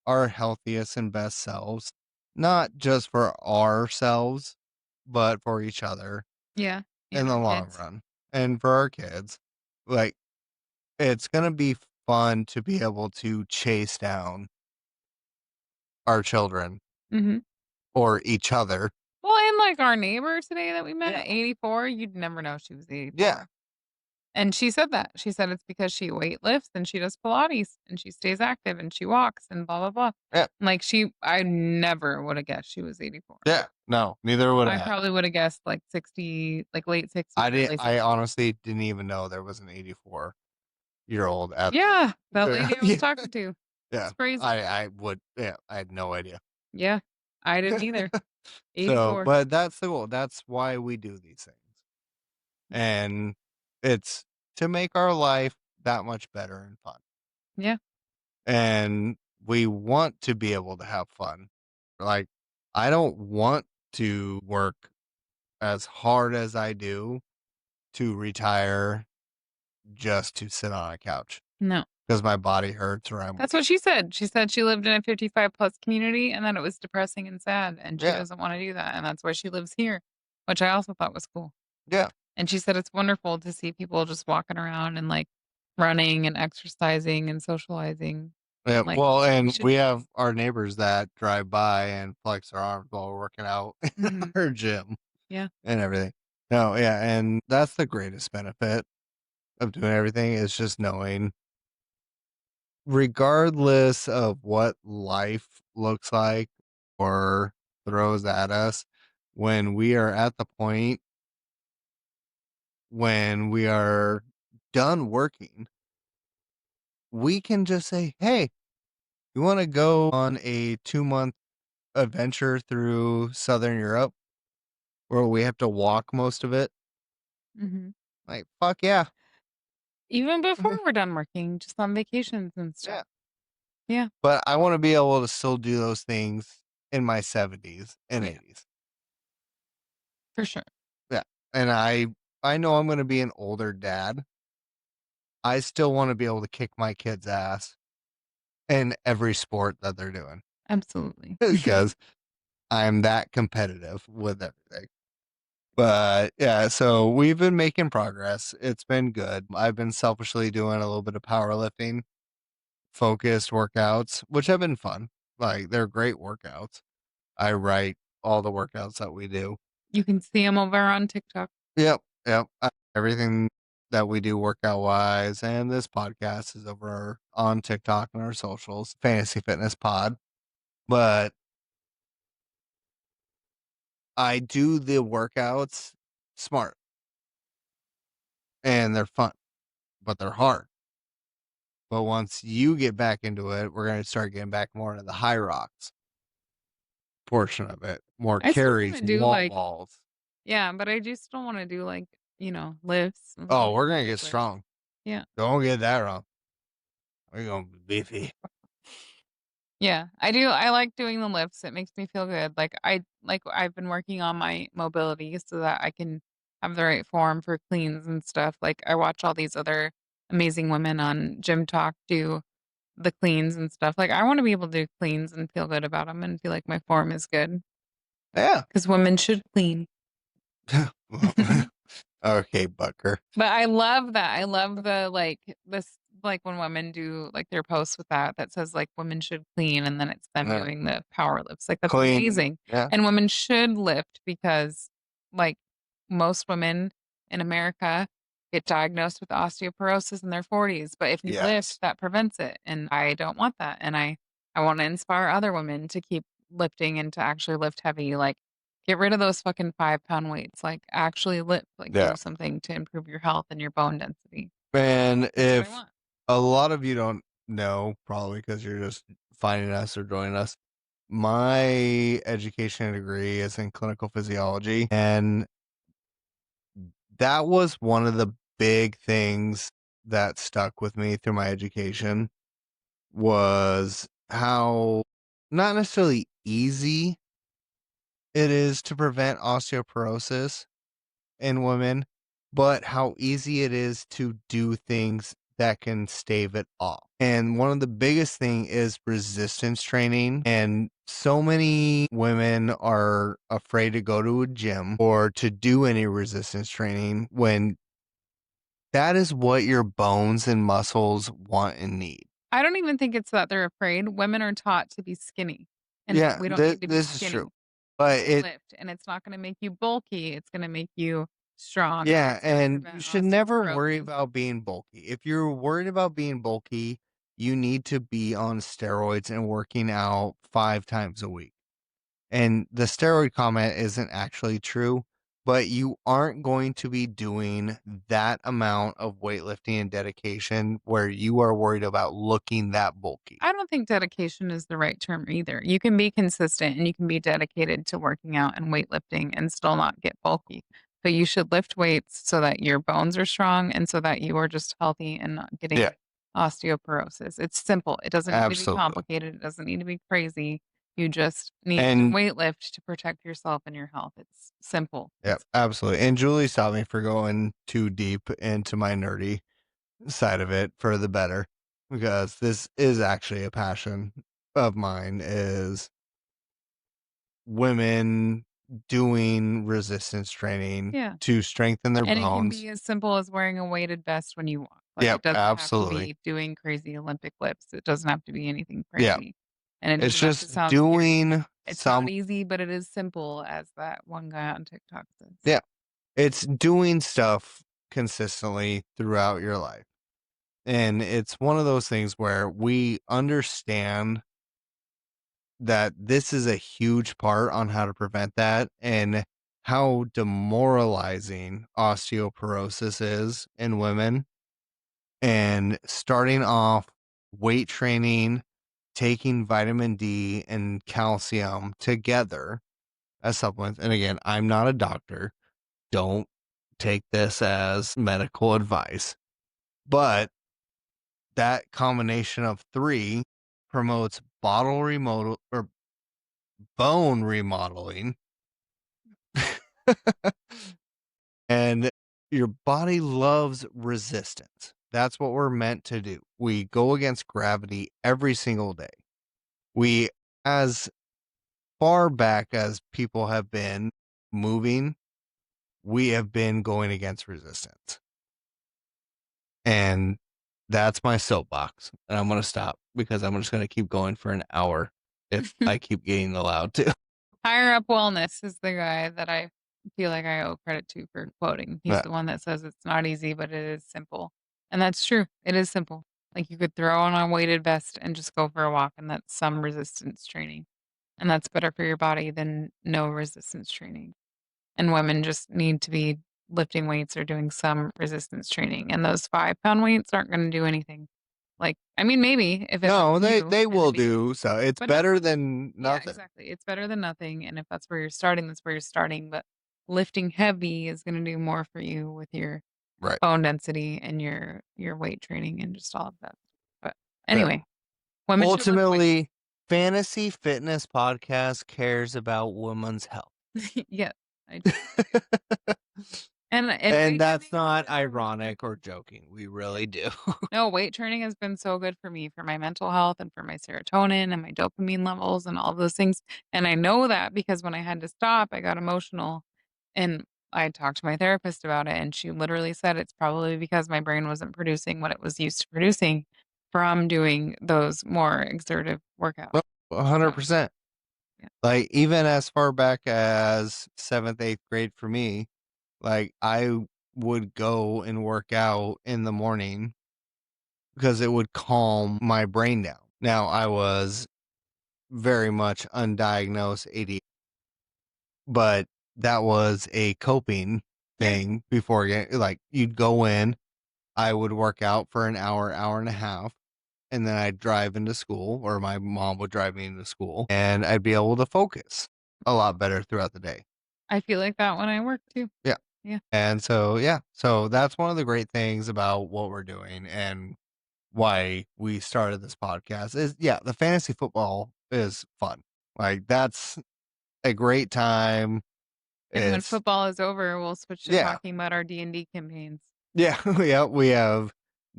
Speaker 1: our healthiest and best selves, not just for ourselves, but for each other
Speaker 2: Yeah,
Speaker 1: in
Speaker 2: and
Speaker 1: the
Speaker 2: our
Speaker 1: long
Speaker 2: kids.
Speaker 1: run and for our kids. Like, it's going to be fun to be able to chase down our children
Speaker 2: Mhm.
Speaker 1: or each other.
Speaker 2: Well, and, like, our neighbor today that we met
Speaker 1: Yeah.
Speaker 2: at 84, you'd never know she was
Speaker 1: Yeah.
Speaker 2: 84. And she said that. She said it's because she weight lifts and she does Pilates and she stays active and she walks and blah, blah, blah.
Speaker 1: Yeah.
Speaker 2: Like I never would have guessed she was 84.
Speaker 1: Yeah. No, neither would
Speaker 2: I
Speaker 1: I.
Speaker 2: probably would have guessed like 60, like late 60s, early
Speaker 1: I
Speaker 2: 70s.
Speaker 1: honestly didn't even know there was an 84-year-old at
Speaker 2: Yeah, that
Speaker 1: the
Speaker 2: lady I was
Speaker 1: yeah.
Speaker 2: talking to.
Speaker 1: Yeah.
Speaker 2: It's crazy.
Speaker 1: I had no idea.
Speaker 2: Yeah, I didn't either.
Speaker 1: So,
Speaker 2: 84.
Speaker 1: but that's the goal. That's why we do these things.
Speaker 2: Yeah.
Speaker 1: And it's to make our life that much better and fun.
Speaker 2: Yeah.
Speaker 1: And we want to be able to have fun. Like, I don't want to work as hard as I do to retire just to sit on a couch
Speaker 2: No.
Speaker 1: because my body hurts or I'm
Speaker 2: That's
Speaker 1: weak.
Speaker 2: what she said. She said she lived in a 55 plus community and that it was depressing and sad and she
Speaker 1: Yeah.
Speaker 2: doesn't want to do that and that's why she lives here, which I also thought was cool.
Speaker 1: Yeah.
Speaker 2: And she said it's wonderful to see people just walking around and, like, running and exercising and socializing.
Speaker 1: Yeah.
Speaker 2: Like,
Speaker 1: Well,
Speaker 2: we
Speaker 1: and
Speaker 2: should
Speaker 1: we
Speaker 2: do
Speaker 1: have
Speaker 2: this.
Speaker 1: our neighbors that drive by and flex their arms while we're working out in
Speaker 2: Mhm.
Speaker 1: our gym
Speaker 2: Yeah.
Speaker 1: and everything. No, yeah. And that's the greatest benefit of doing everything is just knowing, regardless of what life looks like or throws at us, when we are at the point when we are done working, we can just say, hey, you want to go on a 2-month adventure through Southern Europe where we have to walk most of it?
Speaker 2: Mhm.
Speaker 1: Like, fuck yeah.
Speaker 2: Even before we're done working, just on vacations and stuff.
Speaker 1: Yeah.
Speaker 2: Yeah.
Speaker 1: But I want to be able to still do those things in my 70s and
Speaker 2: Yeah,
Speaker 1: 80s.
Speaker 2: for sure.
Speaker 1: Yeah. And I I know I'm gonna be an older dad, I still wanna be able to kick my kid's ass in every sport that they're doing
Speaker 2: Absolutely.
Speaker 1: because I'm that competitive with everything. But, yeah, so we've been making progress, it's been good. I've been selfishly doing a little bit of powerlifting, focused workouts, which have been fun. Like, they're great workouts. I write all the workouts that we do.
Speaker 2: You can see them over on TikTok.
Speaker 1: Yep, yep. Everything that we do workout wise, and this podcast is over on TikTok and our socials, Fantasy Fitness Pod. But I do the workouts smart and they're fun, but they're hard. But once you get back into it, we're going to start getting back more into the high rocks portion of it, more
Speaker 2: I still
Speaker 1: carries,
Speaker 2: wanna do,
Speaker 1: wall
Speaker 2: like
Speaker 1: balls.
Speaker 2: yeah, but I just don't wanna do, like, lifts,
Speaker 1: Oh, we're going to
Speaker 2: Olympic
Speaker 1: get
Speaker 2: lifts.
Speaker 1: strong.
Speaker 2: Yeah.
Speaker 1: Don't get that wrong. We're going to be beefy.
Speaker 2: Yeah, I like doing the lifts, it makes me feel good, I've been working on my mobility so that I can have the right form for cleans and stuff, like, I watch all these other amazing women on Gym Talk do the cleans and stuff, like, I wanna be able to do cleans and feel good about them and feel like my form is good
Speaker 1: Yeah.
Speaker 2: because women should clean.
Speaker 1: Well, okay, Bucker.
Speaker 2: But I love that. I love this when women do, like, their posts with that says, like, "Women should clean," and then it's them
Speaker 1: Yeah.
Speaker 2: doing the power lifts, like, that's
Speaker 1: Clean.
Speaker 2: amazing,
Speaker 1: Yeah.
Speaker 2: and women should lift because, like, most women in America get diagnosed with osteoporosis in their 40s, but if you lift,
Speaker 1: Yes.
Speaker 2: that prevents it, and I don't want that, and I wanna inspire other women to keep lifting and to actually lift heavy, like, get rid of those fucking 5-pound weights, like, actually lift, like,
Speaker 1: Yeah.
Speaker 2: do something to improve your health and your bone density.
Speaker 1: And
Speaker 2: That's what I
Speaker 1: if
Speaker 2: want.
Speaker 1: a lot of you don't know, probably because you're just finding us or joining us, my education degree is in clinical physiology. And that was one of the big things that stuck with me through my education was how not necessarily easy it is to prevent osteoporosis in women, but how easy it is to do things that can stave it off. And one of the biggest thing is resistance training. And so many women are afraid to go to a gym or to do any resistance training when that is what your bones and muscles want and need.
Speaker 2: I don't even think it's that they're afraid. Women are taught to be skinny, and
Speaker 1: Yeah,
Speaker 2: we don't need to be
Speaker 1: this is true.
Speaker 2: skinny. We
Speaker 1: But
Speaker 2: need to
Speaker 1: it
Speaker 2: lift, and it's not gonna make you bulky, it's gonna make you strong, and
Speaker 1: Yeah,
Speaker 2: it's gonna
Speaker 1: and you
Speaker 2: prevent
Speaker 1: should never worry
Speaker 2: osteoporosis.
Speaker 1: about being bulky. If you're worried about being bulky, you need to be on steroids and working out 5 times a week. And the steroid comment isn't actually true, but you aren't going to be doing that amount of weightlifting and dedication where you are worried about looking that bulky.
Speaker 2: I don't think dedication is the right term either. You can be consistent and you can be dedicated to working out and weightlifting and still not get bulky. But you should lift weights so that your bones are strong and so that you are just healthy and not
Speaker 1: Yeah,
Speaker 2: getting osteoporosis. It's simple. It doesn't need to be
Speaker 1: absolutely.
Speaker 2: complicated. It doesn't need to be crazy. You just need to
Speaker 1: And
Speaker 2: weightlift to protect yourself and your health. It's simple.
Speaker 1: yeah, absolutely. And Julie stopped me for going too deep into my nerdy side of it for the better because this is actually a passion of mine is women doing resistance training
Speaker 2: Yeah.
Speaker 1: to strengthen their
Speaker 2: And it can
Speaker 1: bones.
Speaker 2: be as simple as wearing a weighted vest when you walk. Like,
Speaker 1: Yep,
Speaker 2: it doesn't have to
Speaker 1: absolutely.
Speaker 2: be doing crazy Olympic lifts. It doesn't have to be anything
Speaker 1: Yeah,
Speaker 2: crazy, and it
Speaker 1: it's
Speaker 2: doesn't have to
Speaker 1: just
Speaker 2: sound scary.
Speaker 1: doing
Speaker 2: It's not
Speaker 1: some
Speaker 2: easy, but it is simple, as that one guy on TikTok says.
Speaker 1: yeah, it's doing stuff consistently throughout your life. And it's one of those things where we understand that this is a huge part on how to prevent that and how demoralizing osteoporosis is in women. And starting off weight training, taking vitamin D and calcium together as supplements. And again, I'm not a doctor. Don't take this as medical advice. But that combination of three promotes bottle remodel or bone remodeling and your body loves resistance. That's what we're meant to do. We go against gravity every single day. We, as far back as people have been moving, we have been going against resistance. And that's my soapbox. And I'm going to stop because I'm just going to keep going for an hour if I keep getting allowed to.
Speaker 2: Higher Up Wellness is the guy that I feel like I owe credit to for quoting. He's
Speaker 1: Yeah.
Speaker 2: the one that says it's not easy, but it is simple. And that's true. It is simple. Like you could throw on a weighted vest and just go for a walk, and that's some resistance training. And that's better for your body than no resistance training. And women just need to be lifting weights or doing some resistance training. And those 5-pound weights aren't going to do anything. Like, I mean, maybe if it
Speaker 1: No,
Speaker 2: helps you
Speaker 1: they
Speaker 2: in the
Speaker 1: will
Speaker 2: beginning,
Speaker 1: do so. It's
Speaker 2: but not
Speaker 1: better than
Speaker 2: yeah,
Speaker 1: nothing.
Speaker 2: exactly. It's better than nothing. And if that's where you're starting, that's where you're starting. But lifting heavy is going to do more for you with your
Speaker 1: Right.
Speaker 2: bone density and your weight training and just all of that. But
Speaker 1: Yeah.
Speaker 2: anyway, women should lift weights.
Speaker 1: Ultimately, Fantasy Fitness Podcast cares about women's health.
Speaker 2: Yes, I do. And weight
Speaker 1: And
Speaker 2: training
Speaker 1: that's
Speaker 2: has
Speaker 1: not
Speaker 2: been so good for
Speaker 1: ironic
Speaker 2: me.
Speaker 1: or joking. We really do.
Speaker 2: No, weight training has been so good for me for my mental health and for my serotonin and my dopamine levels and all of those things. And I know that because when I had to stop, I got emotional and I talked to my therapist about it. And she literally said it's probably because my brain wasn't producing what it was used to producing from doing those more exertive workouts.
Speaker 1: Well,
Speaker 2: So,
Speaker 1: 100%.
Speaker 2: yeah.
Speaker 1: Like, even as far back as 7th, 8th grade for me, like, I would go and work out in the morning because it would calm my brain down. Now, I was very much undiagnosed ADHD, but that was a coping
Speaker 2: Yeah.
Speaker 1: thing before like, you'd go in, I would work out for an hour, hour and a half, and then I'd drive into school, or my mom would drive me into school, and I'd be able to focus a lot better throughout the day.
Speaker 2: I feel like that when I work too.
Speaker 1: Yeah.
Speaker 2: Yeah.
Speaker 1: And so, yeah, so that's one of the great things about what we're doing and why we started this podcast is, yeah, the fantasy football is fun. Like, that's a great time.
Speaker 2: And when
Speaker 1: It's,
Speaker 2: football is over, we'll switch to
Speaker 1: yeah,
Speaker 2: talking about our D&D campaigns.
Speaker 1: yeah, yeah. We have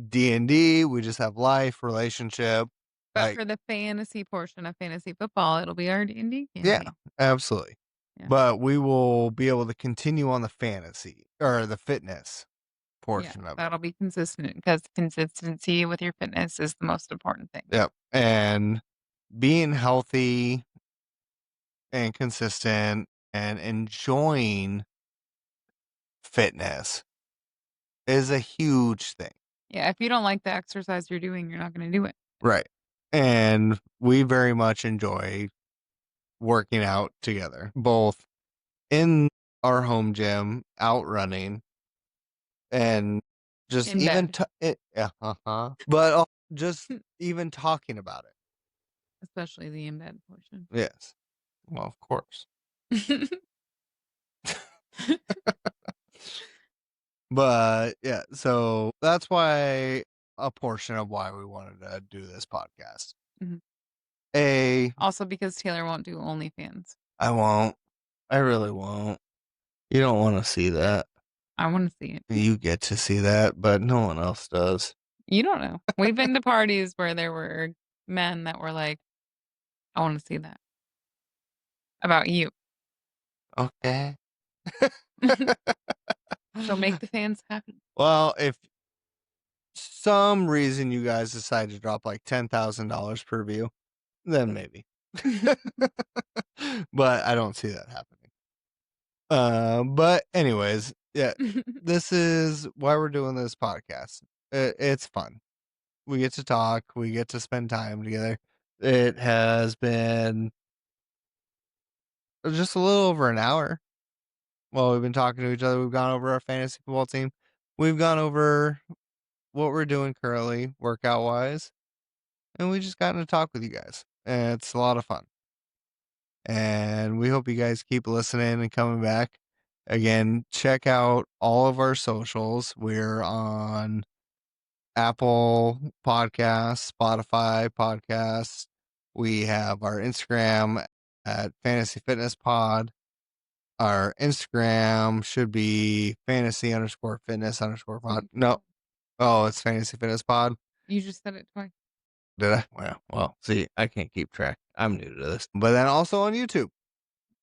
Speaker 1: D&D. We just have life, relationship.
Speaker 2: But
Speaker 1: Like,
Speaker 2: for the fantasy portion of fantasy football, it'll be our D&D
Speaker 1: yeah,
Speaker 2: campaign.
Speaker 1: absolutely.
Speaker 2: Yeah.
Speaker 1: But we will be able to continue on the fantasy or the fitness
Speaker 2: Yeah,
Speaker 1: portion of it.
Speaker 2: that'll be consistent because consistency with your fitness is the most important thing.
Speaker 1: Yep. And being healthy and consistent and enjoying fitness is a huge thing.
Speaker 2: Yeah, if you don't like the exercise you're doing, you're not gonna do it.
Speaker 1: Right. And we very much enjoy working out together, both in our home gym, out running, and just
Speaker 2: In
Speaker 1: even
Speaker 2: bed.
Speaker 1: yeah, but just even talking about it.
Speaker 2: Especially the in bed portion.
Speaker 1: Yes. Well, of course. But yeah, so that's why a portion of why we wanted to do this podcast.
Speaker 2: Mhm.
Speaker 1: A,
Speaker 2: Also because Taylor won't do OnlyFans.
Speaker 1: I won't. I really won't. You don't want to see that.
Speaker 2: I wanna see it.
Speaker 1: You get to see that, but no one else does.
Speaker 2: You don't know. We've been to parties where there were men that were like, "I wanna see that." About you.
Speaker 1: Okay.
Speaker 2: So make the fans happy.
Speaker 1: Well, if some reason you guys decide to drop like $10,000 per view, then maybe. But I don't see that happening. But anyways, yeah, this is why we're doing this podcast. It's fun. We get to talk, we get to spend time together. It has been just a little over an hour while we've been talking to each other. We've gone over our fantasy football team. We've gone over what we're doing currently, workout wise, and we just gotten to talk with you guys. And it's a lot of fun. And we hope you guys keep listening and coming back. Again, check out all of our socials. We're on Apple Podcasts, Spotify Podcasts. We have our Instagram at Fantasy Fitness Pod. Our Instagram should be fantasy_fitness_pod. No. Oh, it's fantasy fitness pod.
Speaker 2: You just said it twice.
Speaker 1: Did I? Well, see, I can't keep track. I'm new to this. But then also on YouTube,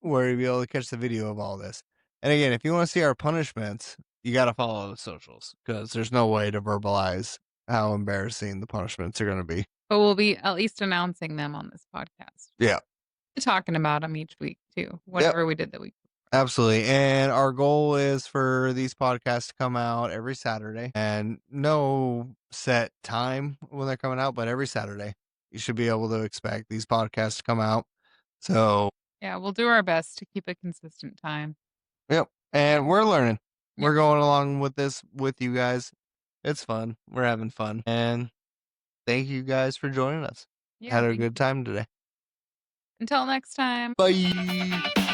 Speaker 1: where you'll be able to catch the video of all this. And again, if you want to see our punishments, you got to follow the socials because there's no way to verbalize how embarrassing the punishments are going to be.
Speaker 2: But we'll be at least announcing them on this podcast.
Speaker 1: Yeah.
Speaker 2: Talking about them each week too. Whatever we did that week.
Speaker 1: Absolutely. And our goal is for these podcasts to come out every Saturday, and no set time when they're coming out, but every Saturday you should be able to expect these podcasts to come out. So,
Speaker 2: Yeah, we'll do our best to keep a consistent time.
Speaker 1: yep. And we're learning.
Speaker 2: Yeah.
Speaker 1: We're going along with this with you guys. It's fun. We're having fun. And thank you guys for joining us.
Speaker 2: Yeah,
Speaker 1: Had a
Speaker 2: thank
Speaker 1: good
Speaker 2: you.
Speaker 1: time today.
Speaker 2: Until next time.
Speaker 1: Bye.